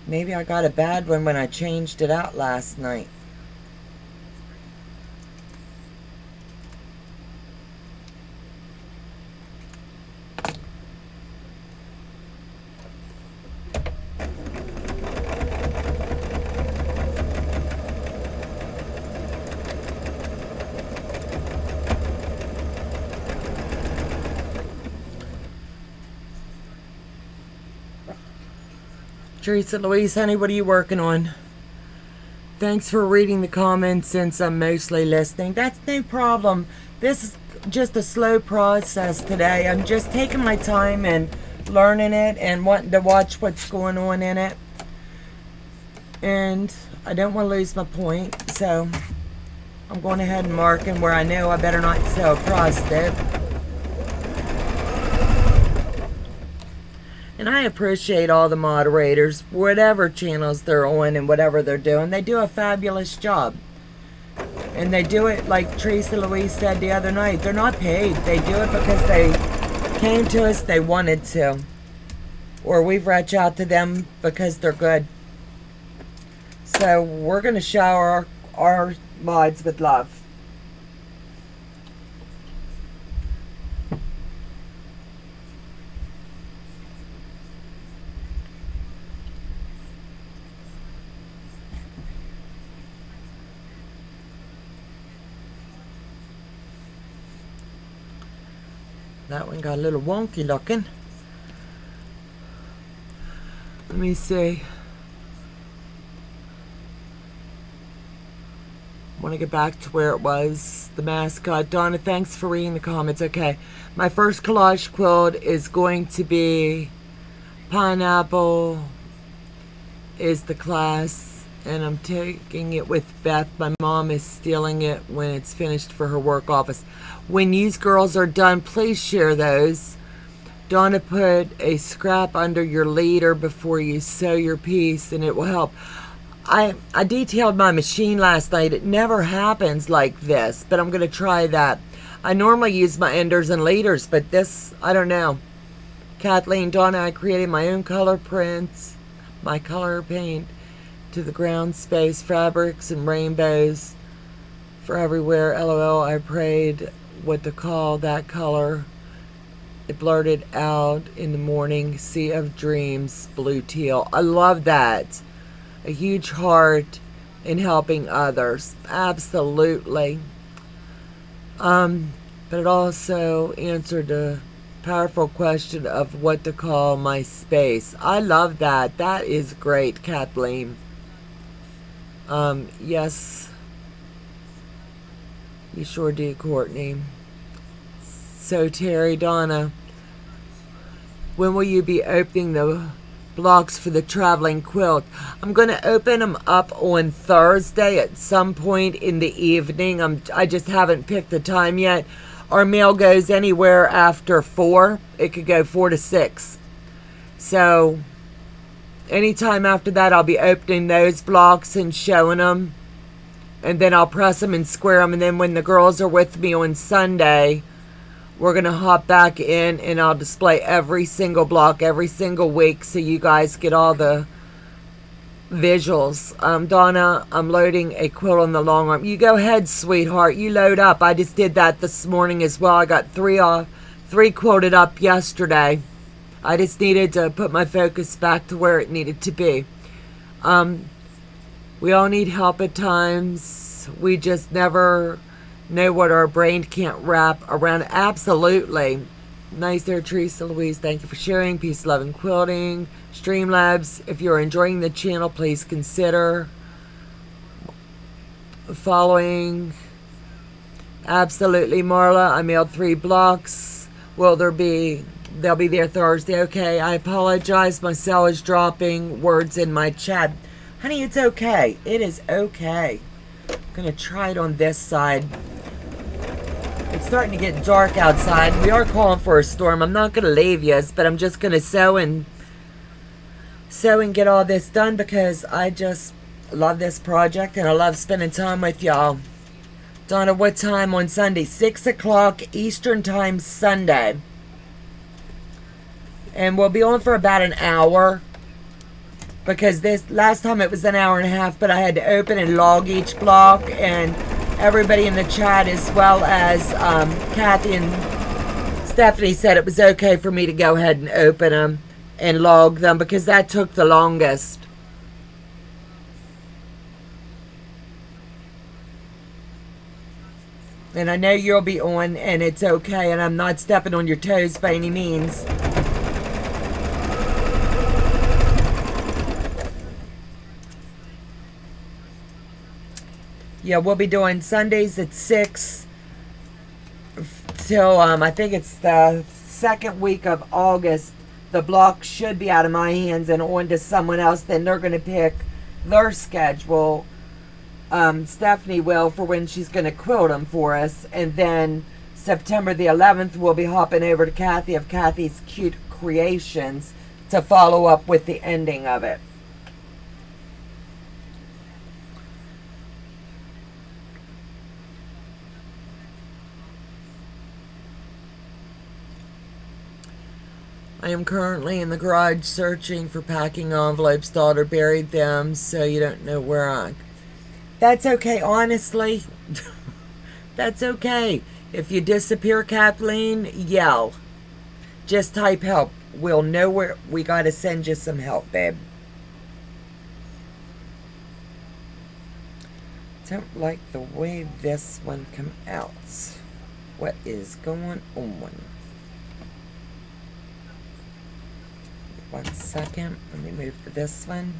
Maybe I got a bad one when I changed it out last night. Teresa Louise, honey, what are you working on? Thanks for reading the comments since I'm mostly listening. That's no problem. This is just a slow process today. I'm just taking my time and learning it and wanting to watch what's going on in it. And I don't want to lose my point, so I'm going ahead and marking where I know I better not sew across it. And I appreciate all the moderators, whatever channels they're on and whatever they're doing. They do a fabulous job. And they do it, like Teresa Louise said the other night, they're not paid. They do it because they came to us, they wanted to. Or we've reached out to them because they're good. So we're going to shower our mods with love. That one got a little wonky looking. Let me see. Want to get back to where it was. The mascot. Donna, thanks for reading the comments. Okay. My first collage quilt is going to be Pineapple is the class. And I'm taking it with Beth. My mom is stealing it when it's finished for her work office. When you girls are done, please share those. Donna, put a scrap under your leader before you sew your piece and it will help. I detailed my machine last night. It never happens like this, but I'm going to try that. I normally use my enders and leaders, but this, I don't know. Kathleen, Donna, I created my own color prints, my color paint to the ground space, fabrics and rainbows for everywhere. LOL, I prayed what to call that color. It blurted out in the morning. Sea of Dreams, blue teal. I love that. A huge heart in helping others. Absolutely. But it also answered a powerful question of what to call my space. I love that. That is great, Kathleen. Yes, you sure do, Courtney. So Terry, Donna, when will you be opening the blocks for the traveling quilt? I'm going to open them up on Thursday at some point in the evening. I just haven't picked the time yet. our mail goes anywhere after 4. It could go 4 to 6. So anytime after that, I'll be opening those blocks and showing them. And then I'll press them and square them. And then when the girls are with me on Sunday, we're going to hop back in and I'll display every single block every single week so you guys get all the visuals. Donna, I'm loading a quilt on the long arm. You go ahead, sweetheart. You load up. I just did that this morning as well. I got three quilted up yesterday. I just needed to put my focus back to where it needed to be. We all need help at times. We just never know what our brain can't wrap around. Absolutely. Nice there, Teresa Louise. Thank you for sharing. Peace, love, and quilting. Streamlabs, if you're enjoying the channel, please consider following. Absolutely, Marla. I mailed 3 blocks. Will there be... They'll be there Thursday. Okay, I apologize. My cell is dropping words in my chat. Honey, it's okay. It is okay. I'm going to try it on this side. It's starting to get dark outside. We are calling for a storm. I'm not going to leave you, but I'm just going to sew and get all this done because I just love this project and I love spending time with y'all. Donna, what time on Sunday? 6 o'clock Eastern Time Sunday. And we'll be on for about an hour because this last time it was an hour and a half, but I had to open and log each block, and everybody in the chat as well as Kathy and Stephanie said it was okay for me to go ahead and open them and log them because that took the longest. And I know you'll be on and it's okay, and I'm not stepping on your toes by any means. Yeah, we'll be doing Sundays at 6 till I think it's the second week of August. The block should be out of my hands and on to someone else. Then they're going to pick their schedule. Stephanie will, for when she's going to quilt them for us. And then September the 11th, we'll be hopping over to Kathy of Kathy's Cute Creations to follow up with the ending of it. I am currently in the garage searching for packing envelopes. Daughter buried them, so you don't know where I... That's okay, honestly. That's okay. If you disappear, Kathleen, yell. Just type help. We'll know where... We gotta send you some help, babe. Don't like the way this one come out. What is going on? 1 second. Let me move to this one.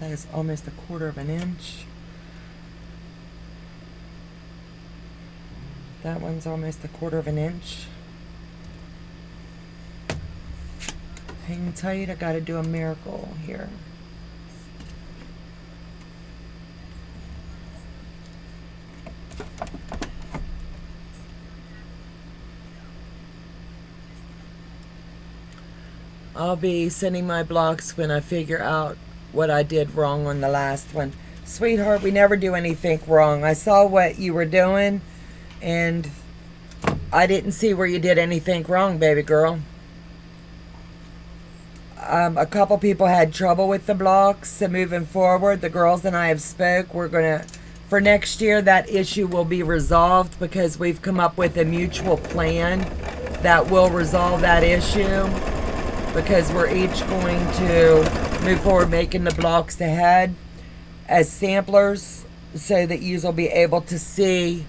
That is almost 1/4 of an inch. That one's almost 1/4 of an inch. Hang tight, I gotta do a miracle here. I'll be sending my blocks when I figure out what I did wrong on the last one. Sweetheart, we never do anything wrong. I saw what you were doing, and I didn't see where you did anything wrong, baby girl. A couple people had trouble with the blocks, so moving forward, the girls and I have spoke. We're going to, for next year, that issue will be resolved because we've come up with a mutual plan that will resolve that issue. Because we're each going to move forward making the blocks ahead as samplers so that you will be able to see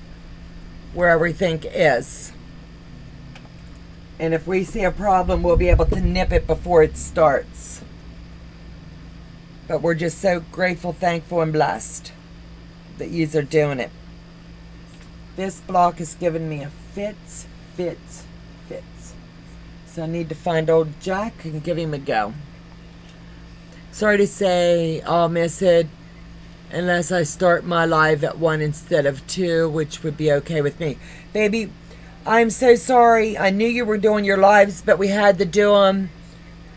where everything is. And if we see a problem, we'll be able to nip it before it starts. But we're just so grateful, thankful, and blessed that you are doing it. This block has given me a fit. So I need to find old Jack and give him a go. Sorry to say I'll miss it unless I start my live at 1 instead of 2, which would be okay with me. Baby, I'm so sorry. I knew you were doing your lives, but we had to do them,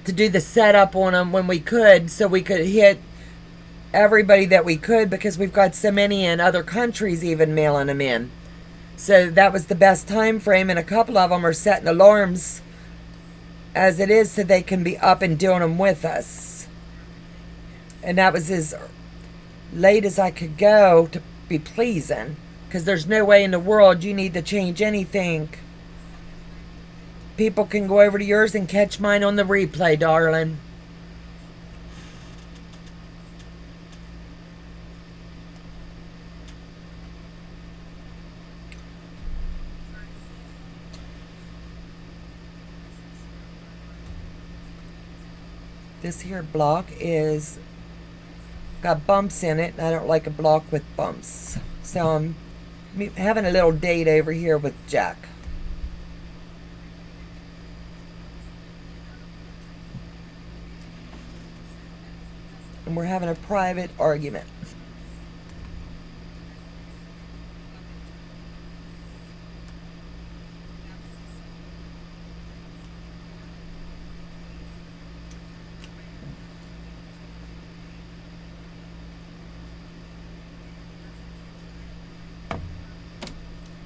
to do the setup on them when we could, so we could hit everybody that we could, because we've got so many in other countries even mailing them in. So that was the best time frame, and a couple of them are setting alarms as it is so they can be up and doing them with us. And that was as late as I could go to be pleasing, because there's no way in the world you need to change anything. People can go over to yours and catch mine on the replay, darling. This here block is got bumps in it, and I don't like a block with bumps. So I'm having a little date over here with Jack. And we're having a private argument.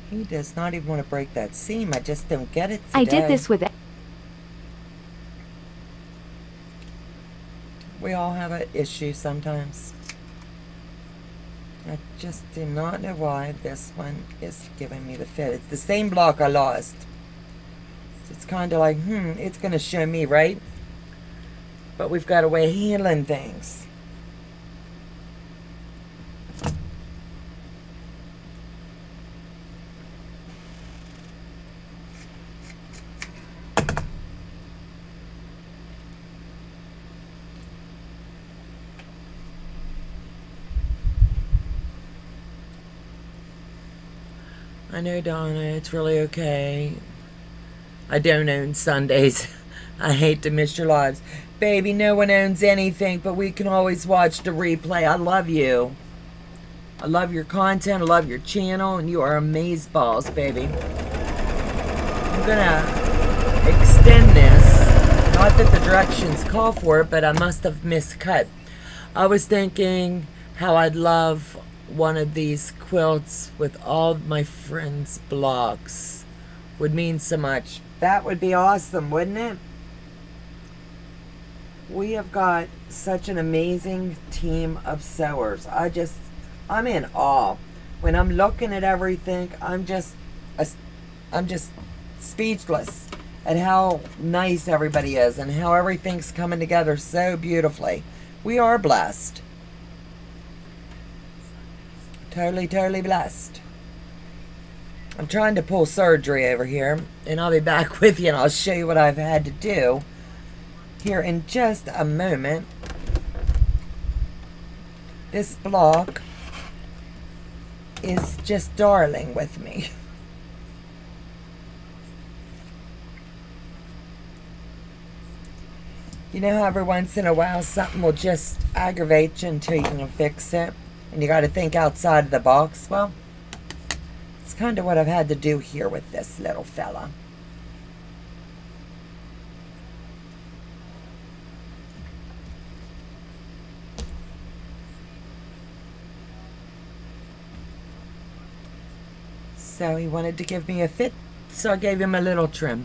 He does not even want to break that seam. I just don't get it today. I did this with... We all have an issue sometimes. I just do not know why this one is giving me the fit. It's the same block I lost. So it's kind of like, it's going to show me, right? But we've got a way of handling things. I know, Donna, it's really okay. I don't own Sundays. I hate to miss your lives. Baby, no one owns anything, but we can always watch the replay. I love you. I love your content. I love your channel, and you are amazeballs, baby. I'm gonna extend this. Not that the directions call for it, but I must have miscut. I was thinking how I'd love one of these quilts with all my friends' blocks. Would mean so much. That would be awesome, wouldn't it? We have got such an amazing team of sewers. I'm in awe. When I'm looking at everything, I'm just speechless at how nice everybody is and how everything's coming together so beautifully. We are blessed. Totally, totally blessed. I'm trying to pull surgery over here, and I'll be back with you, and I'll show you what I've had to do here in just a moment. This block is just darling with me. You know how every once in a while something will just aggravate you until you can fix it? And you got to think outside of the box. Well, it's kind of what I've had to do here with this little fella. So he wanted to give me a fit, so I gave him a little trim.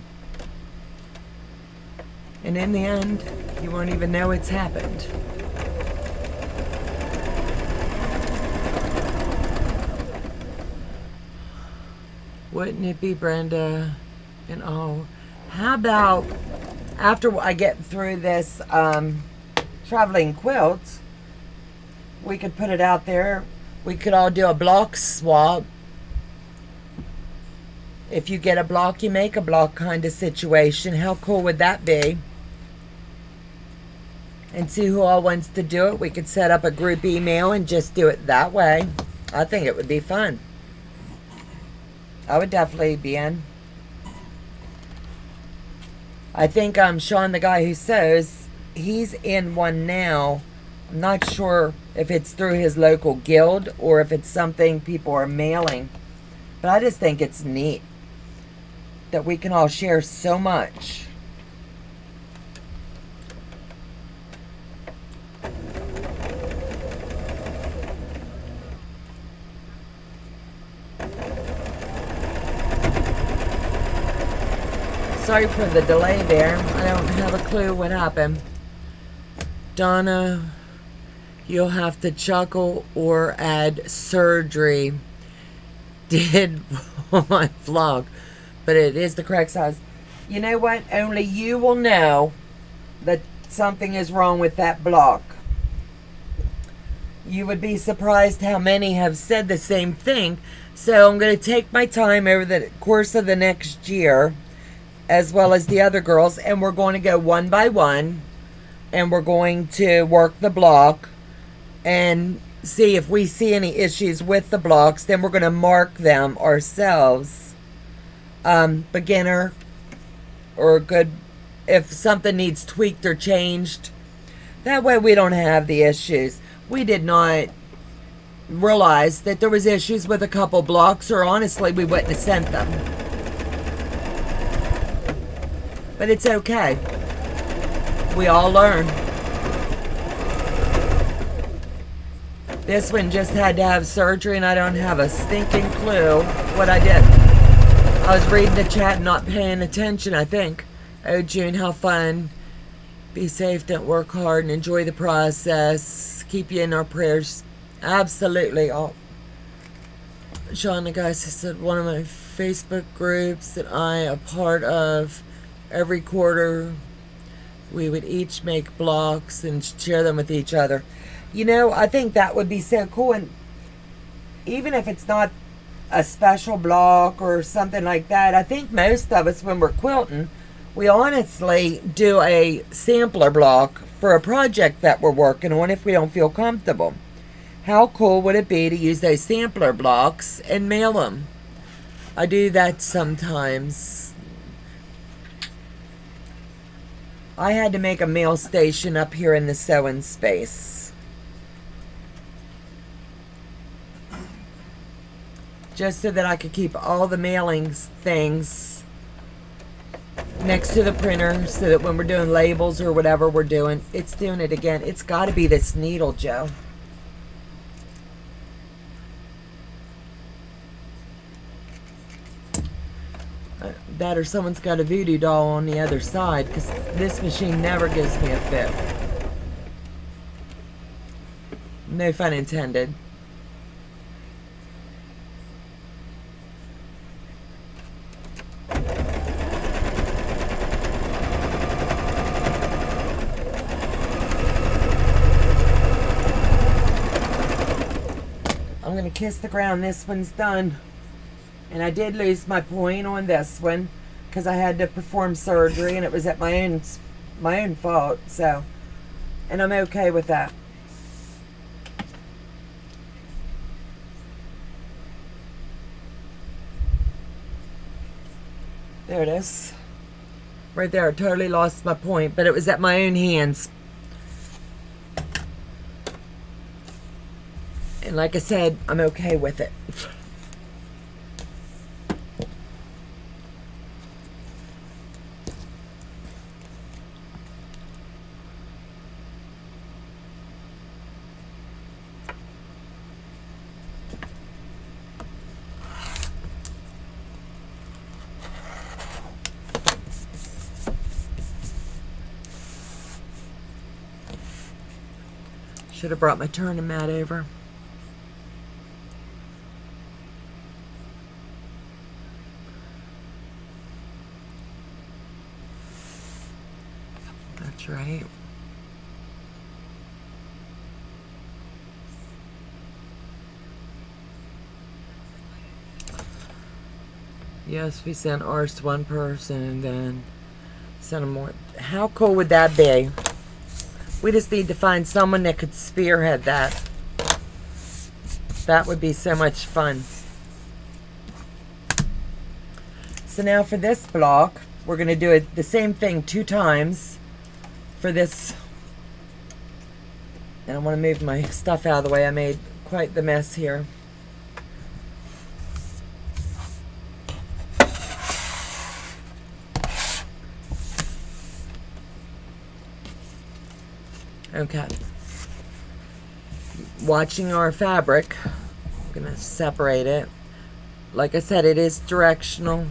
And in the end, you won't even know it's happened. Wouldn't it be, Brenda? And oh, how about after I get through this traveling quilt, we could put it out there. We could all do a block swap. If you get a block, you make a block kind of situation. How cool would that be? And see who all wants to do it. We could set up a group email and just do it that way. I think it would be fun. I would definitely be in. I think Sean, the guy who sews, he's in one now. I'm not sure if it's through his local guild or if it's something people are mailing. But I just think it's neat that we can all share so much. Sorry for the delay there. I don't have a clue what happened. Donna, you'll have to chuckle or add surgery. Did on my vlog, but it is the correct size. You know what? Only you will know that something is wrong with that block. You would be surprised how many have said the same thing. So I'm going to take my time over the course of the next year, as well as the other girls, and we're going to go one by one, and we're going to work the block and see if we see any issues with the blocks. Then we're going to mark them ourselves, beginner or good, if something needs tweaked or changed. That way we don't have the issues. We did not realize that there was issues with a couple blocks, or honestly we wouldn't have sent them. But it's okay. We all learn. This one just had to have surgery, and I don't have a stinking clue what I did. I was reading the chat and not paying attention, I think. Oh, June, how fun. Be safe, don't work hard, and enjoy the process. Keep you in our prayers. Absolutely. Sean, the guy said, one of my Facebook groups that I am a part of, every quarter we would each make blocks and share them with each other. You know, I think that would be so cool. And even if it's not a special block or something like that, I think most of us, when we're quilting, we honestly do a sampler block for a project that we're working on if we don't feel comfortable. How cool would it be to use those sampler blocks and mail them? I do that sometimes. I had to make a mail station up here in the sewing space, just so that I could keep all the mailing things next to the printer, so that when we're doing labels or whatever we're doing, it's doing it again. It's got to be this needle, Joe. That or someone's got a voodoo doll on the other side, because this machine never gives me a fit. No fun intended. I'm going to kiss the ground. This one's done. And I did lose my point on this one because I had to perform surgery, and it was at my own fault. So, and I'm okay with that. There it is. Right there. I totally lost my point, but it was at my own hands. And like I said, I'm okay with it. Should have brought my turning mat over. That's right. Yes, we sent ours to one person and then sent them more. How cool would that be? We just need to find someone that could spearhead that. That would be so much fun. So now for this block, we're going to do it the same thing 2 times for this And I want to move my stuff out of the way. I made quite the mess here. Okay. Watching our fabric. I'm going to separate it. Like I said, it is directional.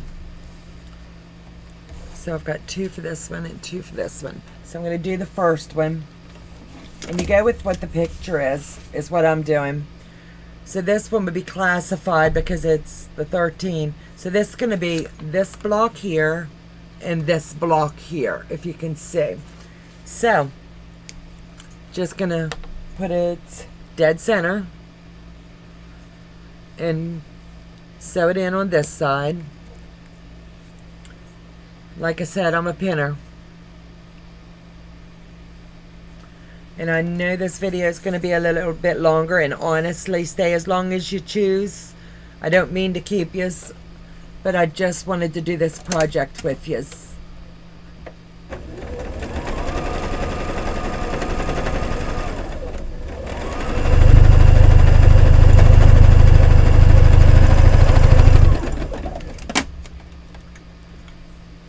So I've got 2 for this one and 2 for this one. So I'm going to do the first one. And you go with what the picture is what I'm doing. So this one would be classified because it's the 13. So this is going to be this block here and this block here, if you can see. So, just going to put it dead center and sew it in on this side. Like I said, I'm a pinner. And I know this video is going to be a little bit longer, and honestly, stay as long as you choose. I don't mean to keep yous, but I just wanted to do this project with yous.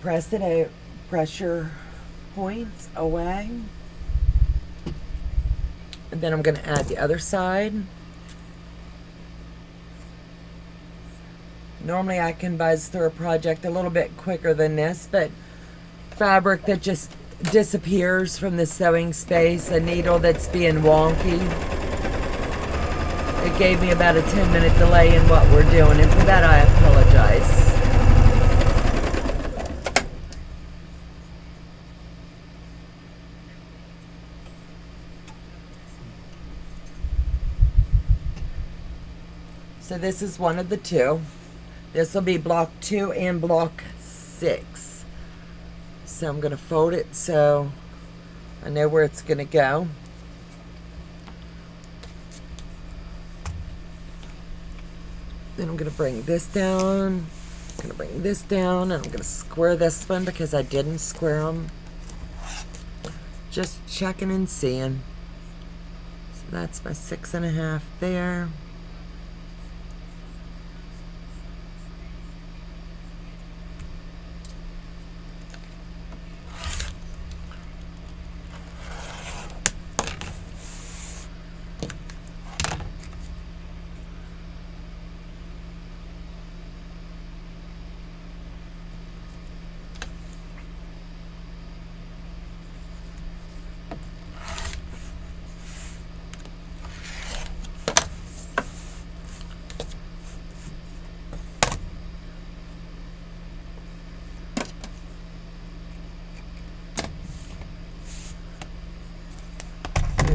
Press it out, pressure points away. And then I'm going to add the other side. Normally I can buzz through a project a little bit quicker than this, but fabric that just disappears from the sewing space, a needle that's being wonky. It gave me about a 10-minute delay in what we're doing, and for that I apologize. So this is one of the 2. This will be block 2 and block 6. So I'm going to fold it so I know where it's going to go. Then I'm going to bring this down. I'm going to bring this down, and I'm going to square this one because I didn't square them. Just checking and seeing. So that's my 6.5 there.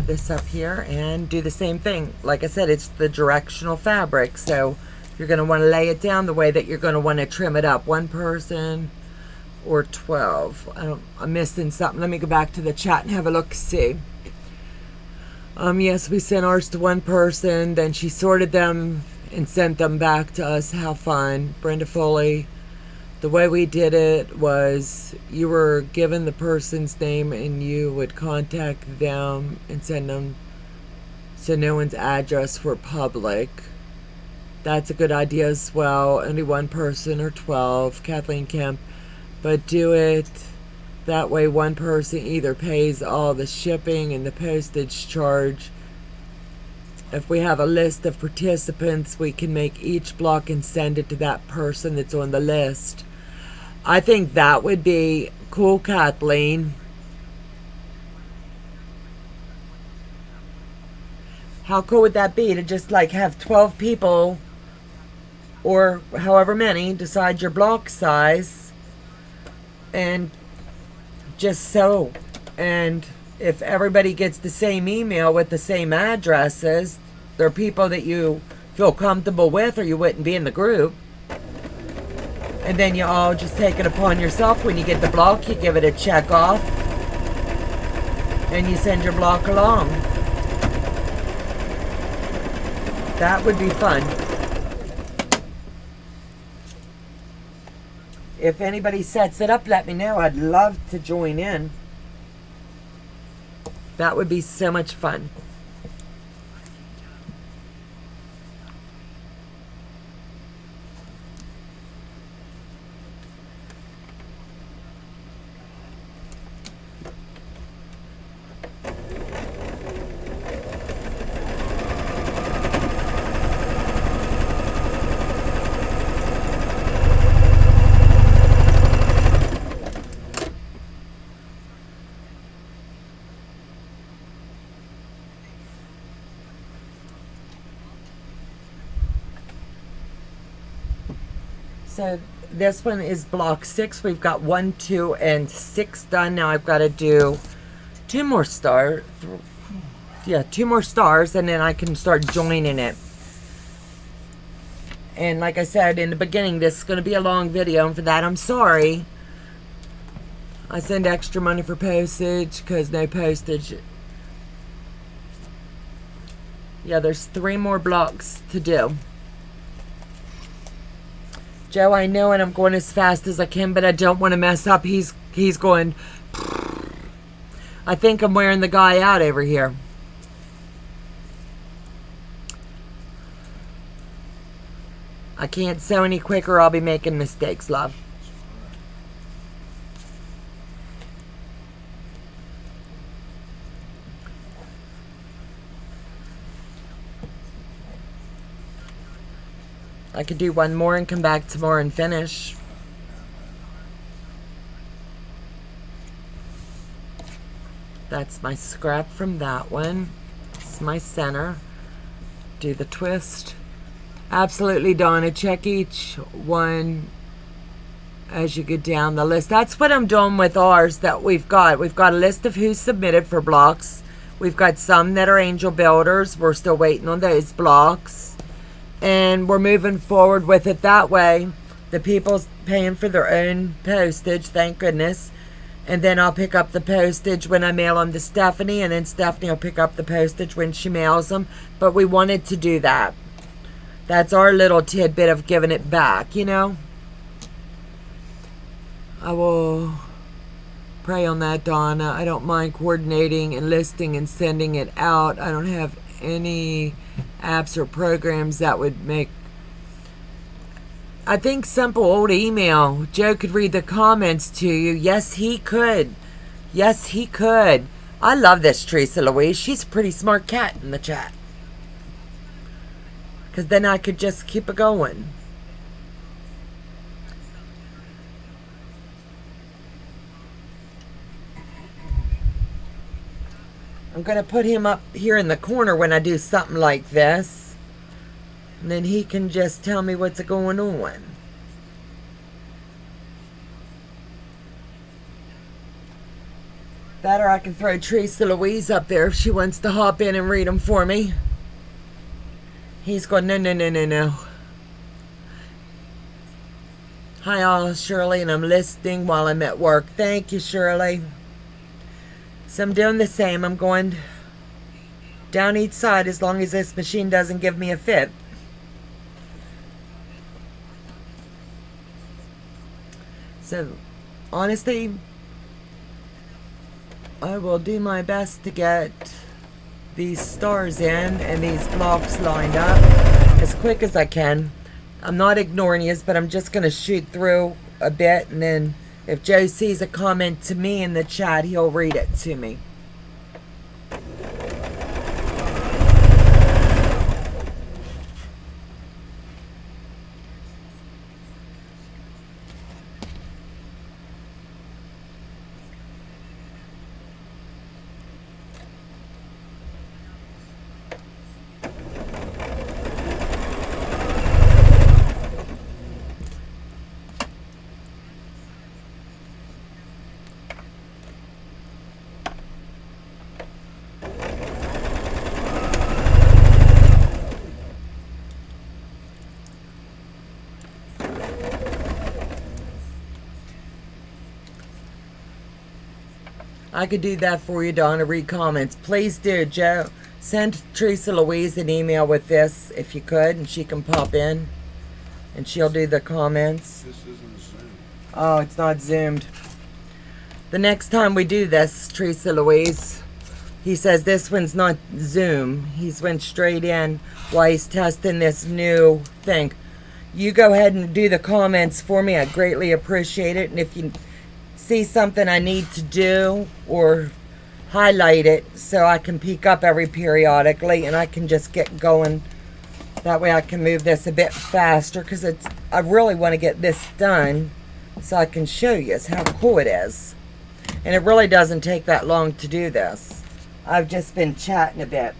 This up here and do the same thing. Like I said, it's the directional fabric, so you're going to want to lay it down the way that you're going to want to trim it up. 1 person or 12. I'm missing something. Let me go back to the chat and have a look. See. Yes, we sent ours to 1 person, then she sorted them and sent them back to us. How fun. Brenda Foley. The way we did it was you were given the person's name and you would contact them and send them so no one's address were public. That's a good idea as well. Only 1 person or 12, Kathleen Kemp. But do it that way 1 person either pays all the shipping and the postage charge. If we have a list of participants, we can make each block and send it to that person that's on the list. I think that would be cool, Kathleen. How cool would that be to just like have 12 people or however many decide your block size and just sew. And if everybody gets the same email with the same addresses, they're people that you feel comfortable with or you wouldn't be in the group. And then you all just take it upon yourself. When you get the block, you give it a check off. And you send your block along. That would be fun. If anybody sets it up, let me know. I'd love to join in. That would be so much fun. So this one is block 6. We've got 1, 2, and 6 done. Now I've got to do 2 more stars. Yeah, 2 more stars, and then I can start joining it. And like I said in the beginning, this is going to be a long video, and for that I'm sorry. I send extra money for postage because no postage. Yeah, there's 3 more blocks to do. Joe, I know, and I'm going as fast as I can, but I don't want to mess up. He's going. I think I'm wearing the guy out over here. I can't sew any quicker. I'll be making mistakes, love. I could do 1 more and come back tomorrow and finish. That's my scrap from that one. It's my center. Do the twist. Absolutely, Donna. Check each one as you go down the list. That's what I'm doing with ours that we've got. We've got a list of who's submitted for blocks. We've got some that are angel builders. We're still waiting on those blocks. And we're moving forward with it that way. The people's paying for their own postage, thank goodness. And then I'll pick up the postage when I mail them to Stephanie. And then Stephanie will pick up the postage when she mails them. But we wanted to do that. That's our little tidbit of giving it back, you know. I will pray on that, Donna. I don't mind coordinating and listing and sending it out. I don't have any apps or programs that would make... I think simple old email. Joe could read the comments to you. Yes, he could. Yes, he could. I love this Teresa Louise. She's a pretty smart cat in the chat. Because then I could just keep it going. I'm going to put him up here in the corner when I do something like this. And then he can just tell me what's going on. That or I can throw Teresa Louise up there if she wants to hop in and read them for me. He's going, no, no, no, no, no. Hi all, Shirley, and I'm listening while I'm at work. Thank you, Shirley. So I'm doing the same. I'm going down each side as long as this machine doesn't give me a fit. So, honestly, I will do my best to get these stars in and these blocks lined up as quick as I can. I'm not ignoring you, but I'm just going to shoot through a bit, and then if Joe sees a comment to me in the chat, he'll read it to me. I could do that for you, Donna. Read comments. Please do, Joe. Send Teresa Louise an email with this if you could, and she can pop in and she'll do the comments. This isn't Zoom. Oh, it's not zoomed. The next time we do this, Teresa Louise, he says this one's not Zoom. He's went straight in while he's testing this new thing. You go ahead and do the comments for me. I greatly appreciate it. And if you see something I need to do, or highlight it so I can peek up every periodically and I can just get going. That way I can move this a bit faster, because I really want to get this done so I can show you how cool it is. And it really doesn't take that long to do this. I've just been chatting a bit.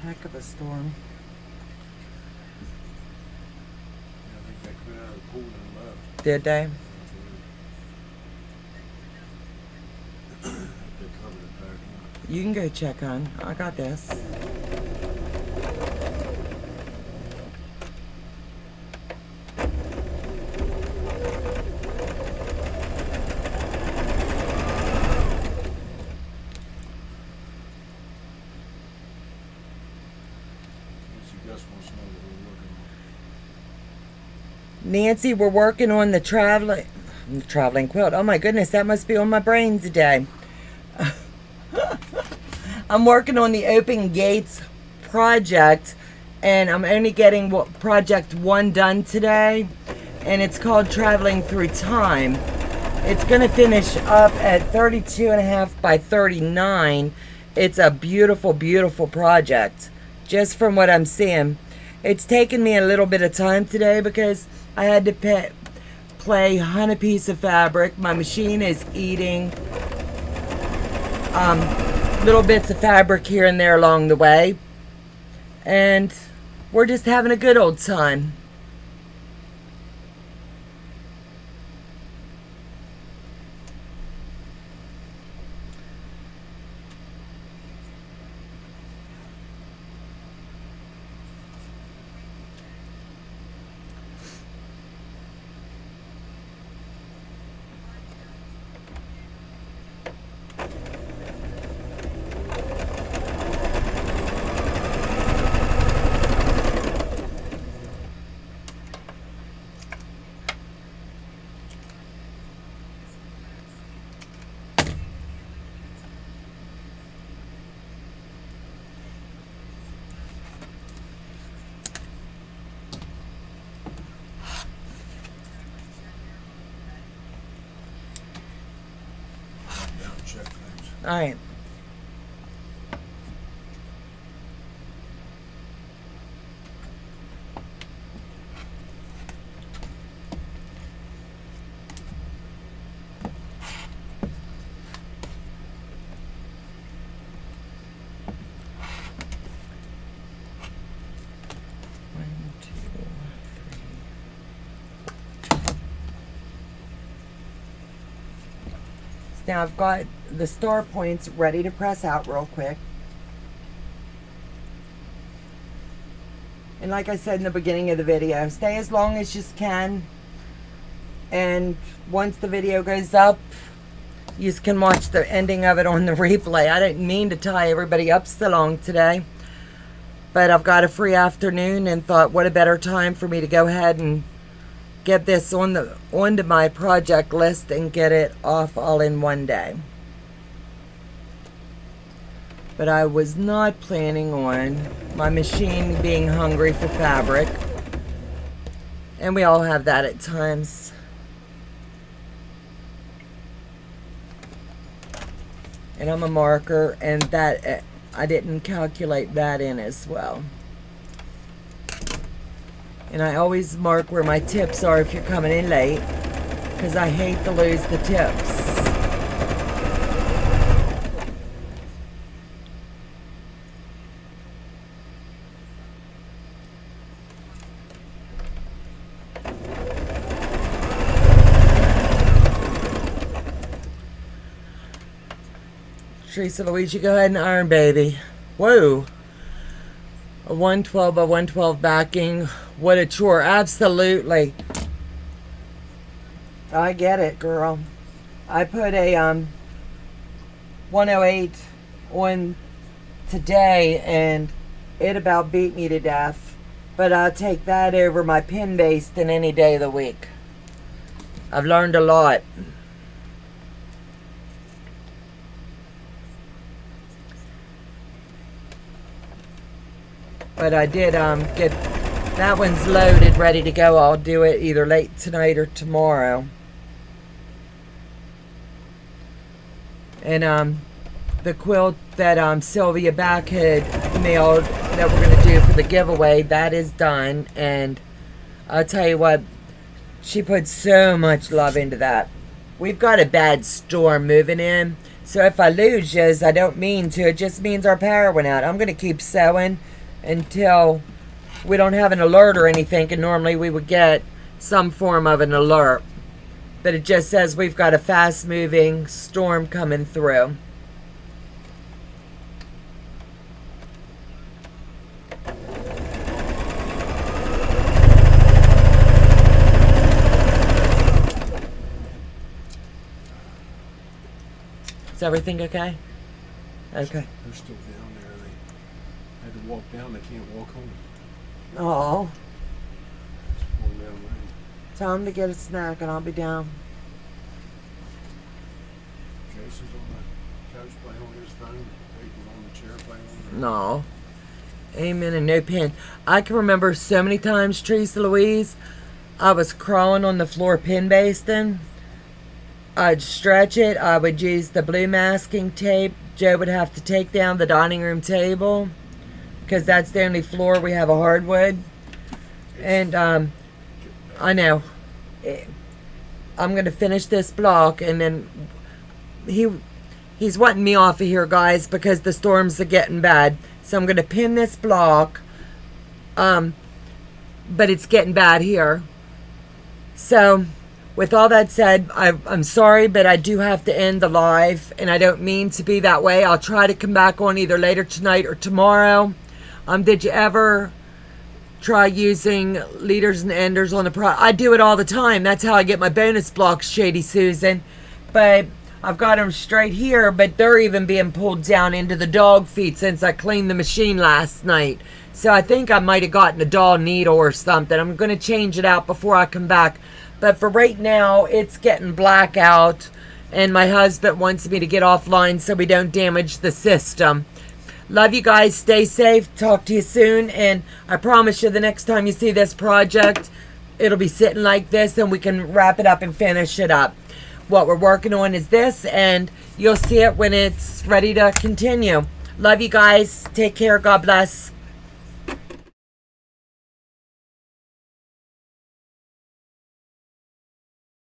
heck of a storm. Yeah, I think they come out of the pool and left. Did they? They covered it back in. You can go check on. I got this. Nancy, we're working on the traveling quilt. Oh my goodness, that must be on my brain today. I'm working on the Open Gates project, and I'm only getting project 1 done today, and it's called Traveling Through Time. It's going to finish up at 32.5 by 39. It's a beautiful, beautiful project, just from what I'm seeing. It's taken me a little bit of time today because I had to hunt a piece of fabric. My machine is eating little bits of fabric here and there along the way. And we're just having a good old time. Check things. All right. Now I've got the star points ready to press out real quick. And like I said in the beginning of the video, stay as long as you can. And once the video goes up, you can watch the ending of it on the replay. I didn't mean to tie everybody up so long today, but I've got a free afternoon and thought what a better time for me to go ahead and get this onto my project list and get it off all in one day. But I was not planning on my machine being hungry for fabric, and we all have that at times. And I'm a marker, and that I didn't calculate that in as well. And I always mark where my tips are if you're coming in late, because I hate to lose the tips. Teresa Luigi, go ahead and iron, baby. Whoa. A 112 by 112 backing. What a chore. Absolutely. I get it, girl. I put a 108 on today, and it about beat me to death. But I'll take that over my pin based in any day of the week. I've learned a lot. But I did get that one's loaded, ready to go. I'll do it either late tonight or tomorrow. And the quilt that Sylvia Back had mailed that we're going to do for the giveaway, that is done. And I'll tell you what, she put so much love into that. We've got a bad storm moving in, so if I lose yous, I don't mean to. It just means our power went out. I'm going to keep sewing until we don't have an alert or anything, and normally we would get some form of an alert. But it just says we've got a fast-moving storm coming through. Is everything okay? Okay. They're still down there. They had to walk down. They can't walk home. Oh, It's pouring down rain. tell him to get a snack and I'll be down. Jason's on the couch playing on his phone. Peyton's on the chair playing on No. Amen and no pen. I can remember so many times, Teresa Louise, I was crawling on the floor pin basting. I'd stretch it. I would use the blue masking tape. Joe would have to take down the dining room table because that's the only floor we have a hardwood. And I know. I'm going to finish this block, and then he's wanting me off of here, guys, because the storms are getting bad. So I'm going to pin this block. But it's getting bad here. So with all that said, I'm sorry, but I do have to end the live, and I don't mean to be that way. I'll try to come back on either later tonight or tomorrow. Did you ever try using leaders and enders on the I do it all the time. That's how I get my bonus blocks, Shady Susan. But I've got them straight here, but they're even being pulled down into the dog feet since I cleaned the machine last night. So I think I might have gotten a dull needle or something. I'm going to change it out before I come back. But for right now, it's getting black out, and my husband wants me to get offline so we don't damage the system. Love you guys. Stay safe. Talk to you soon. And I promise you, the next time you see this project, it'll be sitting like this, and we can wrap it up and finish it up. What we're working on is this, and you'll see it when it's ready to continue. Love you guys. Take care. God bless.